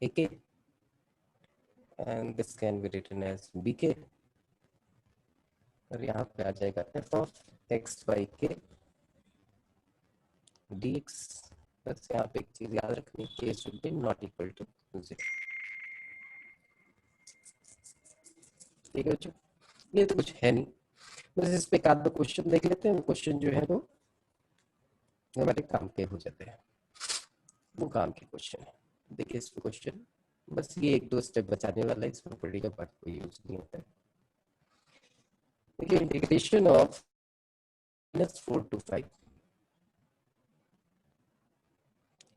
a k and this can be written as bk, और यहाँ पे आ जाएगा f of x by k dx। बस यहाँ पे एक चीज याद रखनी, k should be not equal to 0। ठीक है बच्चों, ये तो कुछ है नहीं, बस इस पे एक आध दो क्वेश्चन देख लेते हैं। क्वेश्चन जो है वो हमारे काम के हो जाते हैं, वो काम के क्वेश्चन है। देखिए इस पे क्वेश्चन बस ये एक दो स्टेप बचाने वाला है, इस प्रॉपर्टी का पार्ट कोई यूज नहीं होता है। देखिए integration of -4 to 5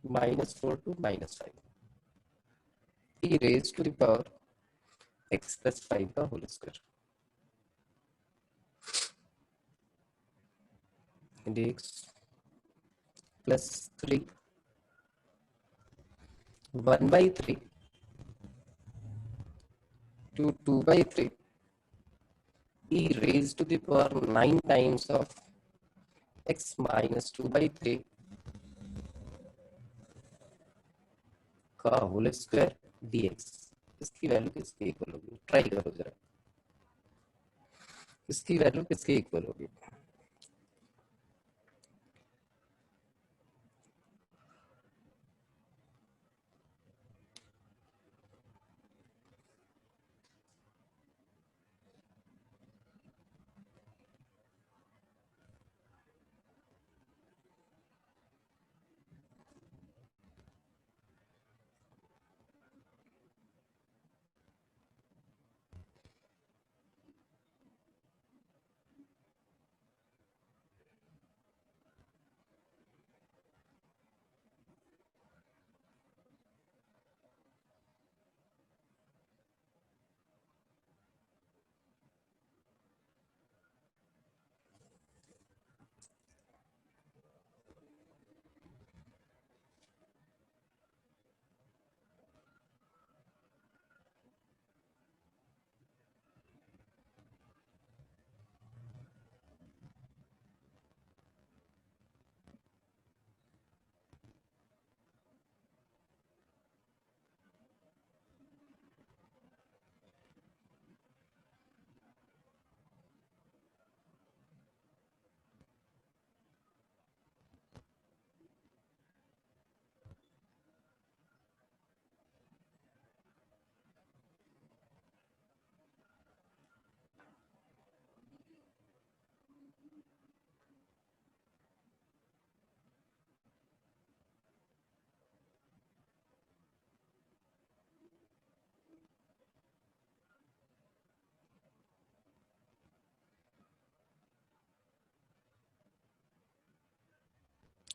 -4 to -5 e raised to the power x plus 5 का whole square dx plus 3 1 by 3 to 2 by 3 e raised to the power 9 times of x minus 2 by 3 का whole square dx। इसकी value किसके equal होगी, try करो जरा, इसकी value किसके equal होगी।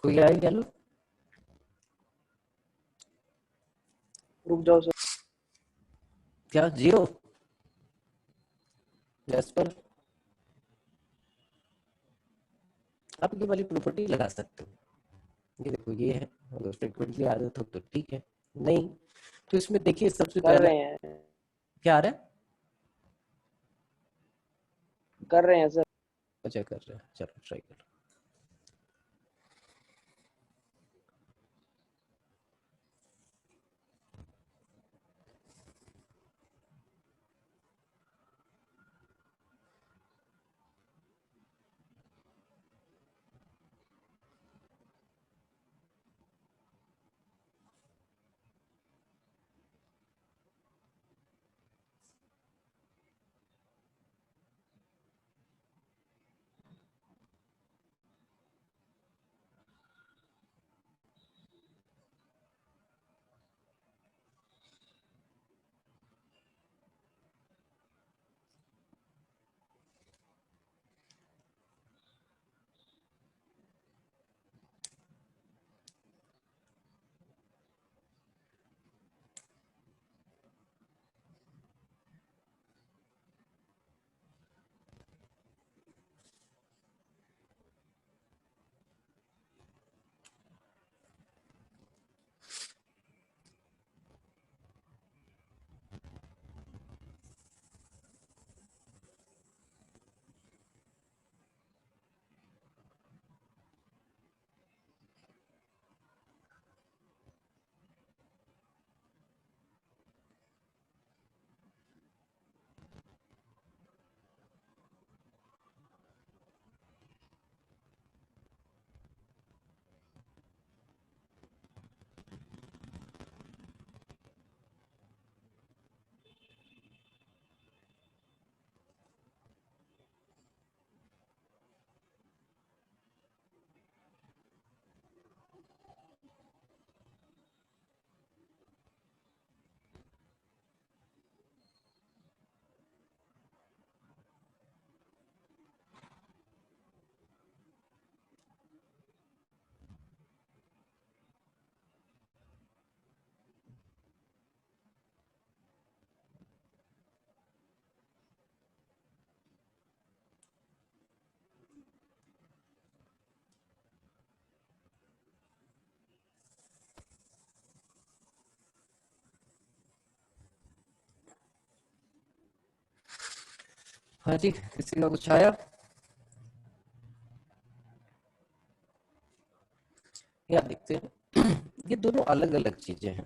कोई आए क्या लोग, रुक जाओ सर। क्या जीरो यस पर आप ये वाली प्रॉपर्टी लगा सकते हो। ये देखो ये है, अगर फ्रीक्वेंटली आदत हो तो ठीक है, नहीं तो इसमें देखिए सबसे कर पहले रहे हैं, क्या आ रहा है। कर रहे हैं सर। अच्छा कर रहे हैं, चलो ट्राई करो। हाँ जी, किसी का कुछ आया? या देखते हैं। ये दोनों अलग अलग चीजें हैं,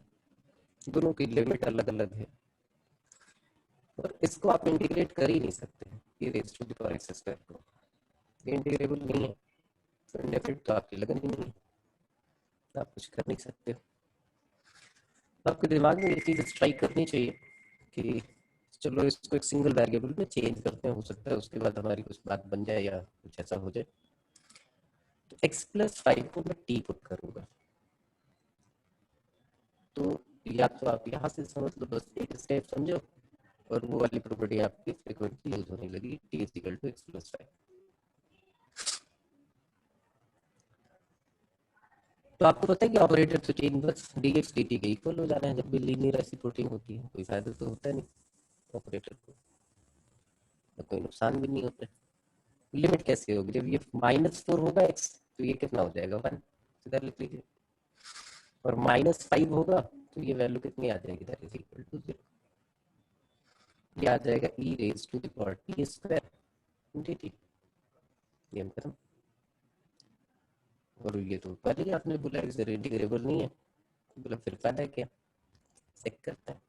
दोनों की लिमिट अलग अलग है, और इसको आप इंटीग्रेट कर ही नहीं सकते ये raise to the power x square को, ये इंटीग्रेबल नहीं है, तो इंडेफिनिट तो आपकी लगन ही नहीं है, आप कुछ कर नहीं सकते। आपके दिमाग में ये चीज स्ट्राइक करनी चाहिए कि चलो इसको एक सिंगल वेरिएबल में चेंज करते हैं, हो सकता है उसके बाद हमारी कुछ बात बन जाए या कुछ ऐसा हो जाए। तो x+5 को मैं t पुट करूंगा, तो या तो आप यहाँ से समझ लो, बस एक स्टेप समझो, और वो वाली प्रॉपर्टी आपकी फ्रीक्वेंटली यूज होने लगी, t is equal to x+5। तो आपको पता है कि ऑपरेटर तो चेंज बस dx dt के इक्वल हो जाना है जब भी लीनियर रेसिप्रोकेटिंग होती है, कोई फायदा तो होता नहीं ऑपरेटर को, तो कोई नुकसान भी नहीं होता। लिमिट कैसे होगी, जब ये -4 होगा x, तो ये कितना हो जाएगा 1, सीधा लिख लीजिए, और -5 होगा तो ये वैल्यू कितनी आ जाएगी, दैट इज इक्वल टू 0, ये आ जाएगा e raise to the power t square dt, ये खत्म। और ये तो पहले ही आपने बोला कि इंटीग्रेबल नहीं है, तो बोला फिर फायदा क्या, चेक करते हैं।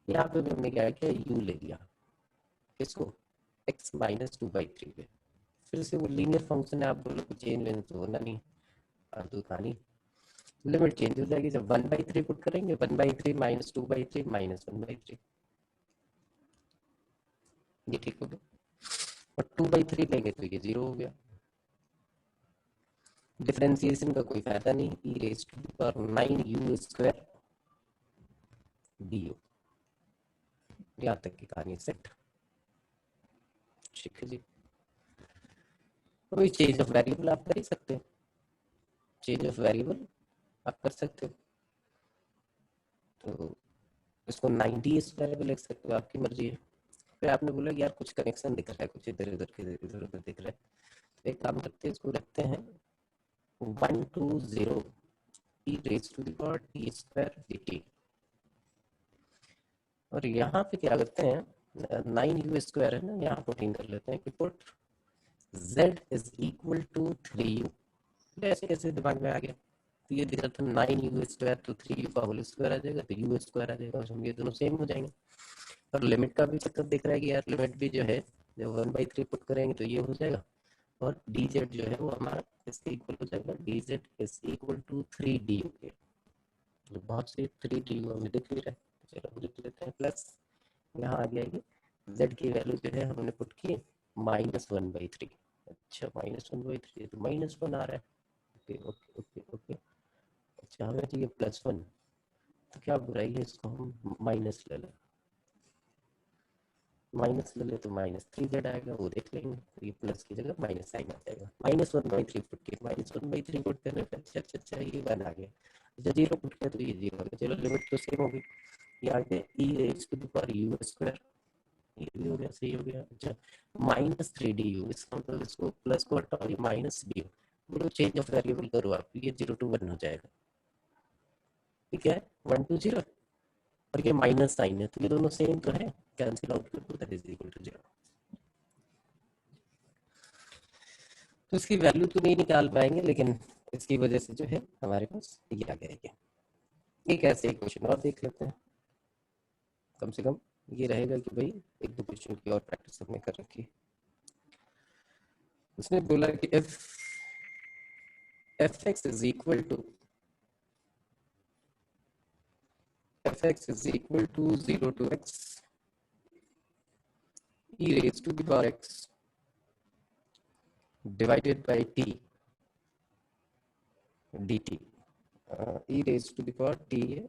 यहाँ पे हमने क्या किया, u ले लिया, किसको, x-2/3 पे, फिर से वो लीनियर फंक्शन है, आप बोलो कि चेंज वेंज तो होना नहीं, फालतू कहानी, लिमिट चेंज हो जाएगी जब 1/3 पुट करेंगे, 1/3 -2/3 -1/3, ये ठीक हो गया, और 2/3 लेंगे तो ये 0 हो गया, डिफरेंशिएशन का कोई फायदा नहीं, e raise to the power 9u² du, यहाँ तक की कहानी सेट, ठीक है जी। कोई चेंज ऑफ वेरिएबल आप कर ही सकते हो, चेंज ऑफ वेरिएबल आप कर सकते हो, तो इसको 90 इस वेरिएबल लिख सकते हो, आपकी मर्जी है। फिर आपने बोला यार कुछ कनेक्शन दिख रहा है, कुछ इधर उधर के इधर उधर दिख रहा है, तो एक काम करते हैं, इसको रखते हैं 120 e raise to the power t square dt, और यहाँ पे क्या करते हैं, 9u² है ना, यहाँ पुटिंग कर लेते हैं कि put z is equal to 3u, ऐसे कैसे दिमाग में आ गया, तो ये दिख रहा था 9u², तो 3u का होल स्क्वायर आ जाएगा, तो u² आ जाएगा, और हम ये दोनों सेम हो जाएंगे। और लिमिट का भी चक्कर दिख रहा है कि यार लिमिट भी जो है, जब 1/3 पुट करेंगे तो ये हो जाएगा, और dz जो है वो हमारा इसके इक्वल हो जाएगा, dz is equal to 3du के, तो बहुत से 3du हमें दिख ही रहा है, चलो लिख लेते हैं प्लस, यहाँ आ गया ये z की वैल्यू जो है हमने पुट की -1/3, अच्छा -1/3, तो -1 आ रहा है, ओके ओके ओके ओके, अच्छा हमें चाहिए +1, तो क्या बुराई है, इसको हम माइनस ले लें, माइनस ले ले तो -3z आएगा, वो देख लेंगे, तो ये प्लस की जगह माइनस साइन आ जाएगा, -1/3 पुट किया, -1/3 पुट करने पर अच्छा अच्छा अच्छा ये 1 आ गया, अच्छा 0 पुट किया तो ये 0 आ गया, चलो लिमिट तो सेम होगी, ये आ गया e raise to the power u², ये भी हो गया, सही हो गया, अच्छा -3du, इसका मतलब इसको प्लस को हटाओ, ये -du, बोलो चेंज ऑफ वेरिएबल करो आप, ये 0 to 1 हो जाएगा, ठीक है, 1 to 0, और ये माइनस साइन है, तो ये दोनों सेम तो है, कैंसिल आउट कर दो, दैट इज इक्वल टू 0, तो इसकी वैल्यू तो नहीं निकाल पाएंगे, लेकिन इसकी वजह से जो है हमारे पास ये आ गया, एक ऐसे क्वेश्चन और देख लेते हैं, कम से कम ये रहेगा कि भाई एक दो क्वेश्चन की और प्रैक्टिस हमने कर रखी है। उसने बोला कि if fx is equal to 0 to x e raised to the power x divided by t dt, e raised to the power t है,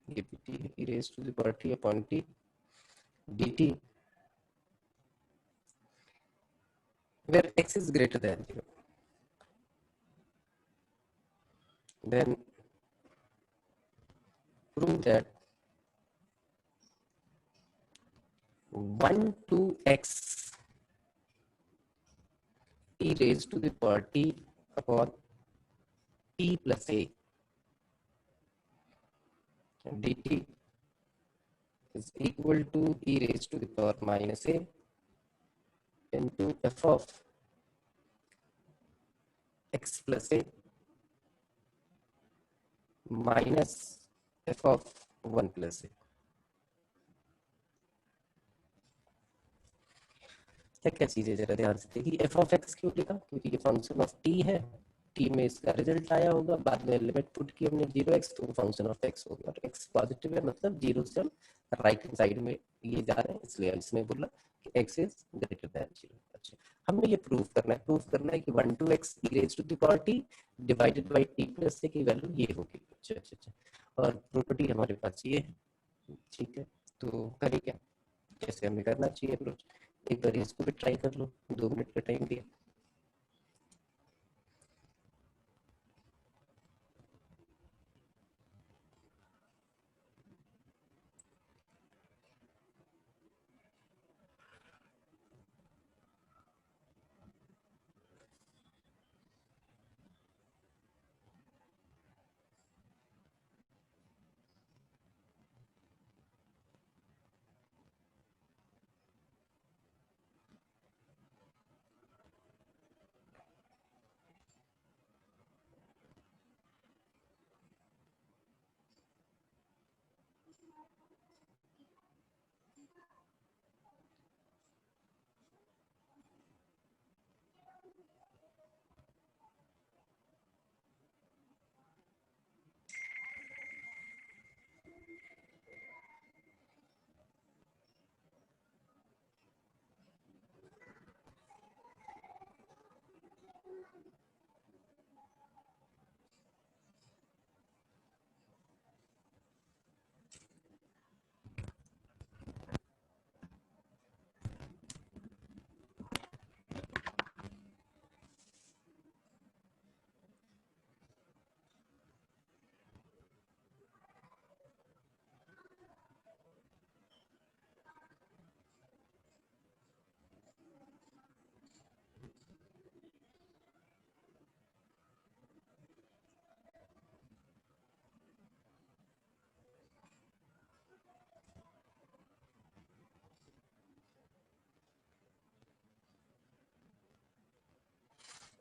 ये भी t है, e raised to the power t upon t dt where x is greater than 0, then prove that 1 to x e raised to the power t upon t plus a dt is equal to e raised to the power minus a into f of x plus a minus f of 1 plus a। क्या क्या चीजें जरा ध्यान से देखिए। F of x क्यों लिखा, क्योंकि ये फंक्शन ऑफ टी है, टी में इसका रिजल्ट आया होगा, बाद में लिमिट पुट की हमने 0x, तो फंक्शन ऑफ एक्स होगा, और एक्स पॉजिटिव है मतलब जीरो से हम राइट हैंड साइड में ये जा रहे हैं, इसलिए इसने बोला कि x is greater than zero. अच्छा, हमने ये प्रूव करना है कि 1 to x e raised to the power t divided by t plus से की वैल्यू ये होगी। अच्छा अच्छा अच्छा, और प्रॉपर्टी हमारे पास ये है, ठीक है। तो करें क्या, कैसे हमें करना चाहिए अप्रोच, एक बार इसको भी ट्राई कर लो, 2 मिनट का टाइम दिया।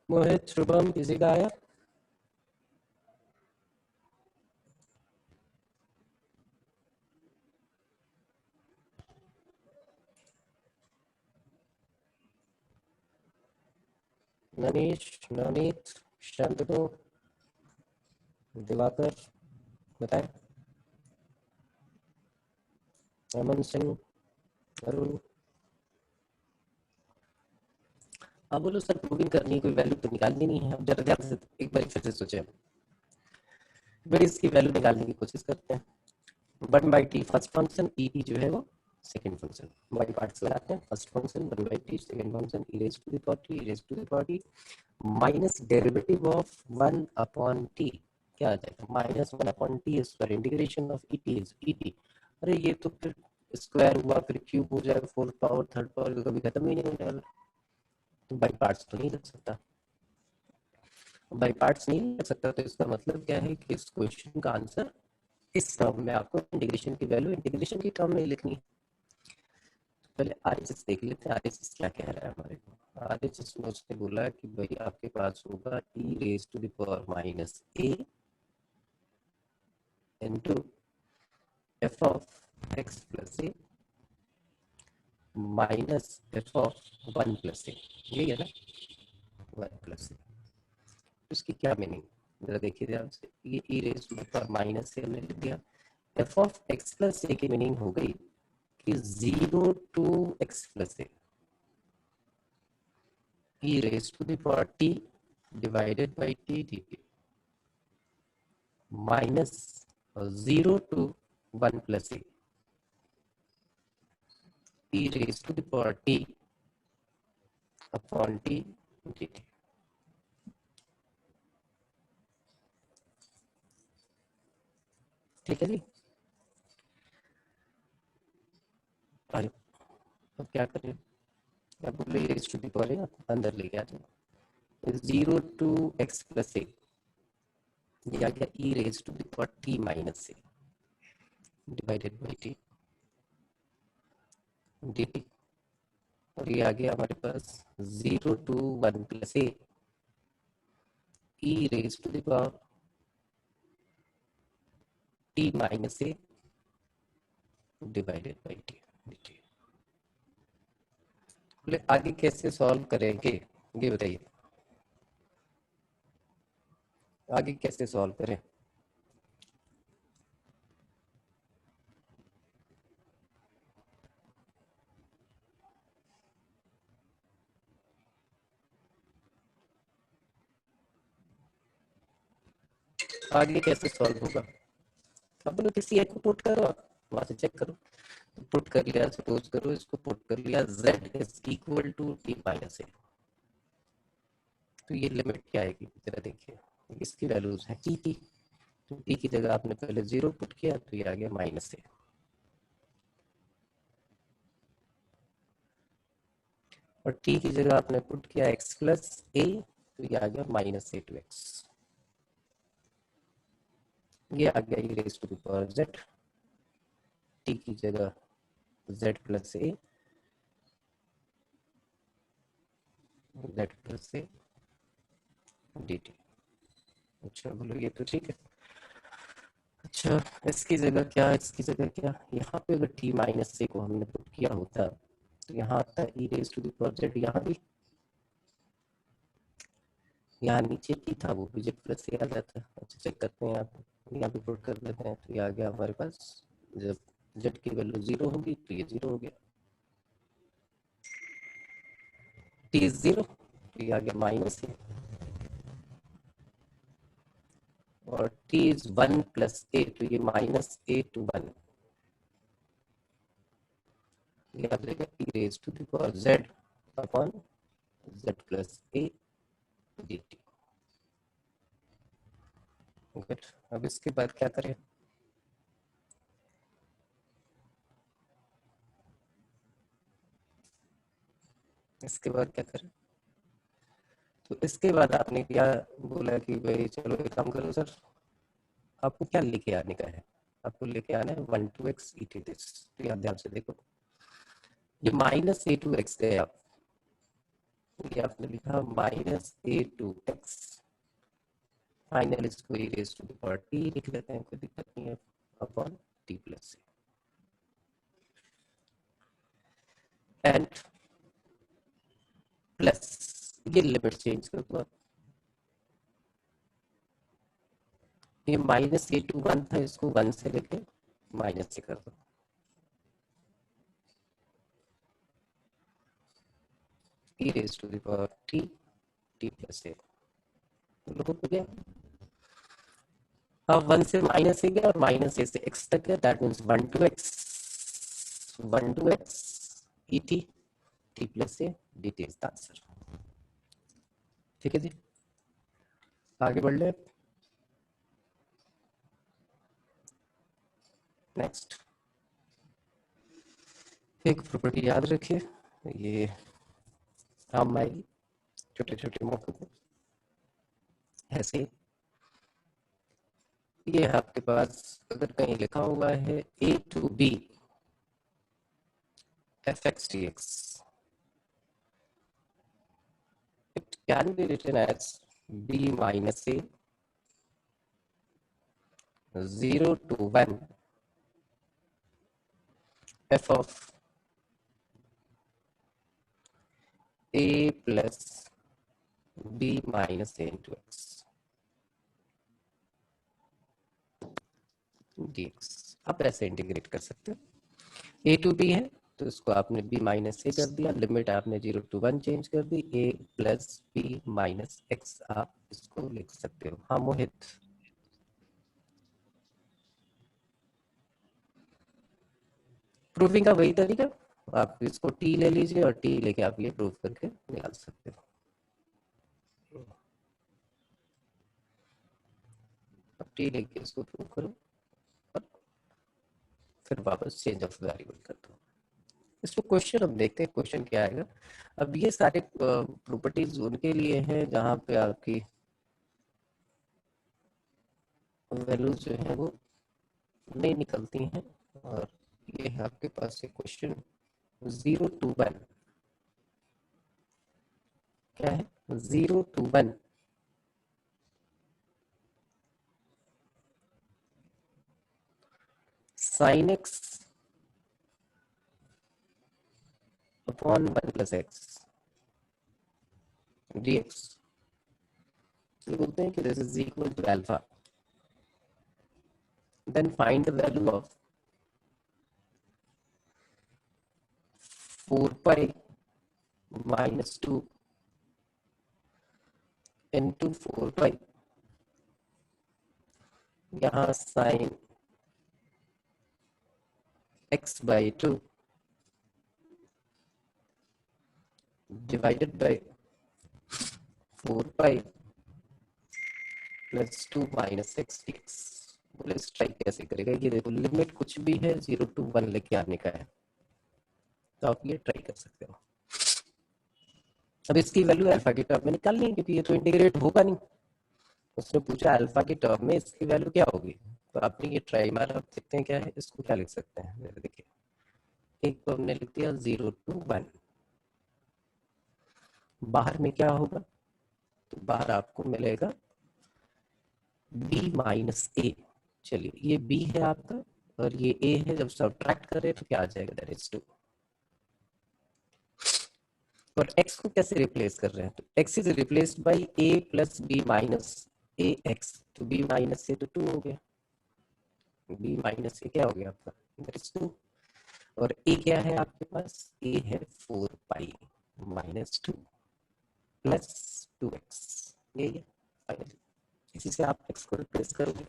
मोहित, शुभम, किसी का आया? ननीश, नवनीत, शांतनु, दिवाकर, बताएं। अमन सिंह, अरुण। अब बोलो सर, प्रूविंग करनी है, कोई वैल्यू तो निकालनी नहीं है। अब जरा ध्यान से एक बार फिर से सोचे, बड़ी इसकी वैल्यू निकालने की कोशिश करते हैं। 1/t first function, E T जो है वो सेकंड फंक्शन, बाई पार्ट्स लगाते हैं। First function 1/t, second function e raised to the power t, e raised to the power t minus derivative of 1 upon t, क्या आ जाएगा, -1/t square integration of E T is E T. अरे ये तो फिर square हुआ, फिर cube हो जाएगा, फोर्थ पावर, थर्ड पावर, कभी खत्म ही नहीं होने वाला। तो बाई पार्ट्स तो नहीं लग सकता, बाई पार्ट्स नहीं लग सकता, तो इसका मतलब क्या है कि इस क्वेश्चन का आंसर इस टर्म में आपको इंटीग्रेशन की वैल्यू इंटीग्रेशन की टर्म में लिखनी है। पहले आरएचएस देख लेते हैं, आरएचएस क्या कह रहा है हमारे को। आरएचएस में उसने बोला कि भाई आपके पास होगा e raise to the power minus a into f of x plus a minus f of 1 plus a, यही है ना, 1 प्लस a। उसकी क्या मीनिंग, जरा देखिए ध्यान से। ये e raise to the power minus a हमने लिख दिया, f of x plus a की मीनिंग हो गई कि 0 to x plus a e raised to the power t divided by t dt minus 0 to 1 plus a e raised to the power t upon t dt। ठीक है जी, अब क्या करें, अब बोले e raised to the power a अंदर लेके आ जाओ, 0 to x plus a, ये आ गया e raised to the power t minus a divided by t। dt, और ये आ गया हमारे पास 0 to 1 plus a e raised to the power t minus a divided by t dt। बोले आगे कैसे सॉल्व करेंगे, ये बताइए, आगे कैसे सॉल्व करें। आगे कैसे सॉल्व होगा, अब बोलो किसी एक को पुट करो, वहां से चेक करो, तो पुट कर लिया, सपोज करो इसको पुट कर लिया, z is equal to t minus A, तो ये लिमिट क्या आएगी जरा देखिए, इसकी वैल्यूज है t की, तो t की जगह आपने पहले 0 पुट किया तो ये आ गया माइनस ए, और t की जगह आपने पुट किया x प्लस ए, तो ये आ गया माइनस ए टू एक्स, ये आ गया e raise to the power z, t की जगह z plus a, z plus a dt। अच्छा बोलो ये तो ठीक है। अच्छा इसकी जगह क्या, इसकी जगह क्या, यहाँ पे अगर t माइनस ए को हमने पुट किया होता तो यहाँ आता e raise to the power z, यहाँ भी, यहाँ नीचे t था वो भी z प्लस ए आ जाता। अच्छा चेक करते हैं, यहाँ पे पुट कर देते हैं, तो ये आ गया हमारे पास, जब z की वैल्यू 0 होगी तो ये 0 हो गया, t इज 0 तो ये आ गया माइनस ए, और t इज 1 प्लस ए, तो ये माइनस ए टू 1, ये आ जाएगा e raise to the power z upon z plus a dt। Good, अब इसके बाद क्या करें, इसके बाद क्या करें, तो इसके बाद आपने क्या बोला कि भाई चलो एक काम करो सर, आपको क्या लेके आने का है, आपको लेके आना है 1 to x e t this, तो आप ध्यान से देखो, ये माइनस ए टू एक्स है, आप ये आपने लिखा minus a to x, final इसको e raise to the power t लिख लेते हैं, कोई दिक्कत नहीं है, upon t plus and plus, ये लिमिट चेंज कर दो आप, ये माइनस ए टू 1 था, इसको 1 से लेके माइनस से कर दो, e raise to the power T, T plus A, तो हो गया। अब 1 से माइनस ए गया और माइनस ए से एक्स तक है, that means 1 to x, 1 to x e t, T plus a d t is the answer. ठीक है जी, आगे बढ़ ले। नेक्स्ट एक प्रॉपर्टी याद रखिए, ये काम आएगी छोटे छोटे मौकों पे, ऐसे ये आपके पास अगर कहीं लिखा हुआ है a to b fx dx, it can be written as b minus a 0 to 1 f of a plus b minus a into x dx। आप ऐसे इंटीग्रेट कर सकते हो, a to b है तो इसको आपने b माइनस ए कर दिया, लिमिट आपने 0 to 1 चेंज कर दी, a plus b minus x आप इसको लिख सकते हो। हाँ मोहित, प्रूफिंग का वही तरीका, आप इसको t ले लीजिए और t लेके आप ये प्रूफ करके निकाल सकते हो। अब t लेके इसको प्रूफ करो और फिर वापस चेंज ऑफ वेरिएबल कर दो। इसको क्वेश्चन हम देखते हैं क्वेश्चन क्या आएगा। अब ये सारे प्रॉपर्टीज उनके लिए हैं जहां पे आपकी वैल्यूज जो है वो नहीं निकलती हैं, और ये आपके पास एक क्वेश्चन 0 to 1 क्या है, 0 to 1 sin x upon 1 plus x dx, तो बोलते हैं कि this is equal to alpha, then find the value of 4 pi minus 2 into 4 pi, यहाँ sin x by 2 divided by 4 pi plus 2 minus x dx। बोले strike कैसे करेगा, ये देखो लिमिट कुछ भी है 0 to 1 लेके आने का है, तो आप ये ट्राई कर सकते हो। अब इसकी वैल्यू अल्फा की टर्म में निकालनी है, क्योंकि ये तो इंटीग्रेट होगा नहीं। उसने पूछा अल्फा की टर्म में इसकी वैल्यू क्या होगी, तो आपने ये ट्राई मारा। आप देखते हैं क्या है, इसको क्या लिख सकते हैं, देखिए एक तो हमने लिख दिया 0 to 1, बाहर में क्या होगा, तो बाहर आपको मिलेगा b माइनस ए। चलिए ये b है आपका और ये a है, जब सब्ट्रैक्ट करें तो क्या आ जाएगा, दैट इज 2। और x को कैसे रिप्लेस कर रहे हैं, तो x is replaced by a plus b minus A x, तो b माइनस ए तो 2 हो गया, b माइनस ए क्या हो गया आपका, दैट इज 2। और a क्या है आपके पास, a है 4 पाई माइनस 2 प्लस 2x, ये फाइनली इसी से आप x को रिप्लेस करोगे।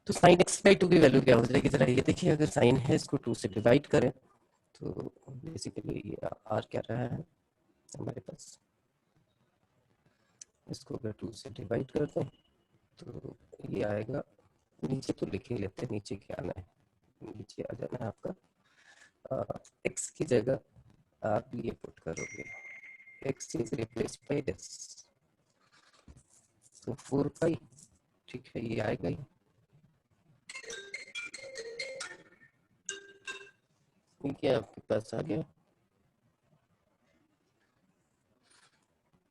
तो साइन एक्स बाई 2 की वैल्यू क्या हो जाएगी, जरा ये देखिए, अगर साइन है इसको 2 से डिवाइड करें तो बेसिकली ये आर क्या रहा है हमारे पास, इसको अगर 2 से डिवाइड करते हैं तो ये आएगा, नीचे तो लिख ही लेते हैं, नीचे क्या आना है, नीचे आ जाना है आपका एक्स की जगह आप ये पुट करोगे, x is replace by this, तो 4 पाई, ठीक है ये आएगा ही, ठीक है आपके पास आ गया,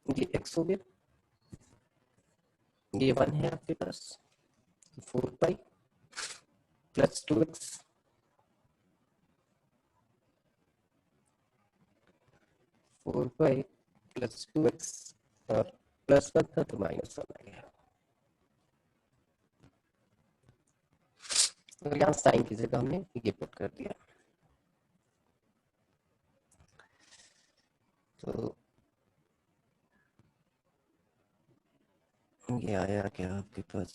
ये एक्स हो गया, ये 1 है आपके पास, 4 pi plus 2x, 4 pi plus 2x, और प्लस 1 था तो माइनस 1 आ गया, और यहाँ साइन की जगह हमने ये पुट कर दिया, तो ये आया क्या आपके पास,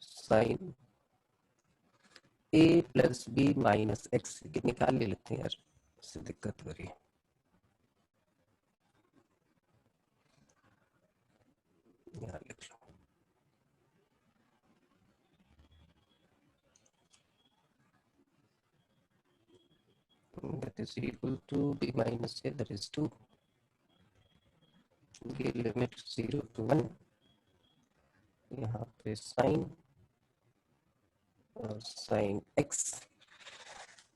sine a plus B minus x, निकाल लेते हैं यार, इससे दिक्कत हो रही है, यहाँ लिख लो, that is equal to b minus a, that is 2, ये लिमिट 0 to 1, यहाँ पे साइन और sign x,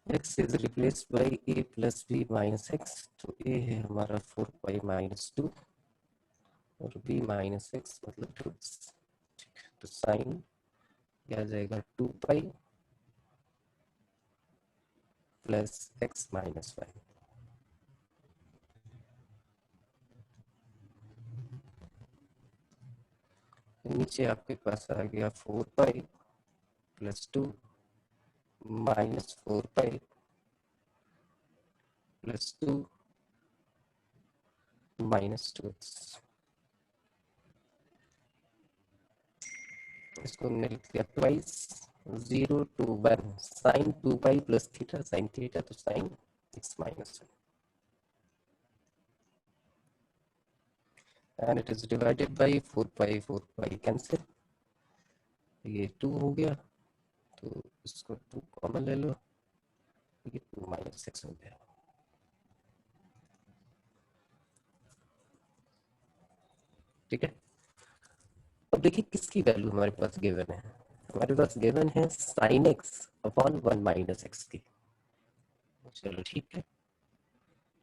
x is replaced by a plus b minus x, तो a है हमारा 4 पाई माइनस 2 और b माइनस x मतलब 2x, ठीक है, तो साइन क्या आ जाएगा 2 पाई प्लस x माइनस 1, नीचे आपके पास आ गया 4 pi plus 2 minus 4 pi plus 2 minus 2x, इसको हमने लिख दिया twice 0 to 1 sine 2 pi plus theta sine theta, तो sine x minus 1, and it is divided by 4 pi cancel, ये 2 हो गया, तो इसको 2 कॉमन ले लो, ये 2 माइनस एक्स हो गया, ठीक है। अब देखिए किसकी वैल्यू हमारे पास गिवन है, हमारे पास गिवन है sin x अपॉन 1 माइनस एक्स की। चलो ठीक है,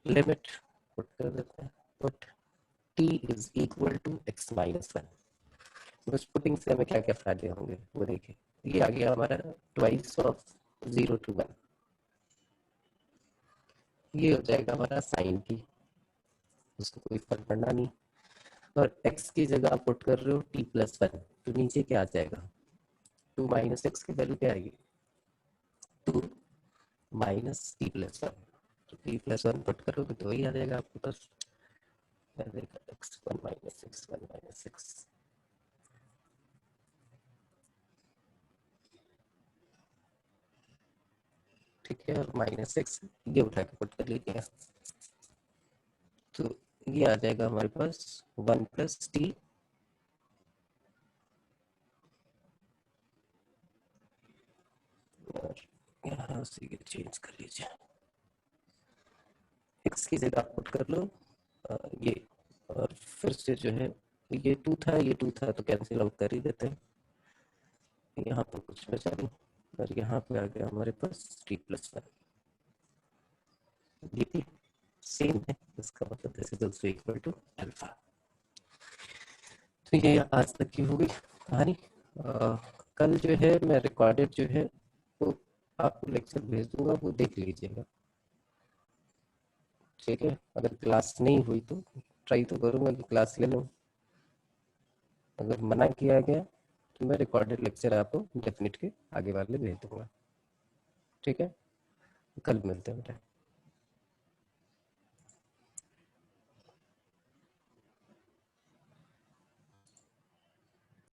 लिमिट पुट कर देते हैं, put t is equal to x minus 1। उस पुटिंग से हमें क्या क्या फायदे होंगे वो देखिए। ये आ गया हमारा ट्वाइस ऑफ 0 to 1, ये हो जाएगा हमारा साइन t, उसको कोई फर्क पड़ना नहीं। और x की जगह आप पुट कर रहे हो t प्लस 1, तो नीचे क्या आ जाएगा, 2 माइनस एक्स की वैल्यू क्या आएगी, 2 माइनस टी प्लस 1। तो टी प्लस 1 पुट करोगे तो वही आ जाएगा आपके पास, x1 minus x1 minus x। ठीक है, और माइनस एक्स ये उठा के पुट कर लीजिए, तो ये आ जाएगा हमारे पास 1 प्लस टी और यहाँ से ये चेंज कर लीजिए, x की जगह पुट कर लो ये, और फिर से जो है ये 2 था ये 2 था तो कैंसिल आउट कर ही देते हैं, यहाँ पर कुछ बचा नहीं, और यहाँ पे आ गया हमारे पास टी प्लस 1, dt सेम है, इसका मतलब this is also equal to alpha. तो ये आज तक की होगी कहानी। कल जो है मैं रिकॉर्डेड जो है वो आपको लेक्चर भेज दूंगा, वो देख लीजिएगा, ठीक है। अगर क्लास नहीं हुई तो ट्राई तो करूंगा कि क्लास ले लूँ, अगर मना किया गया तो मैं रिकॉर्डेड लेक्चर आपको डेफिनेट के आगे वाले भेज दूंगा, ठीक है। कल मिलते हैं बेटा।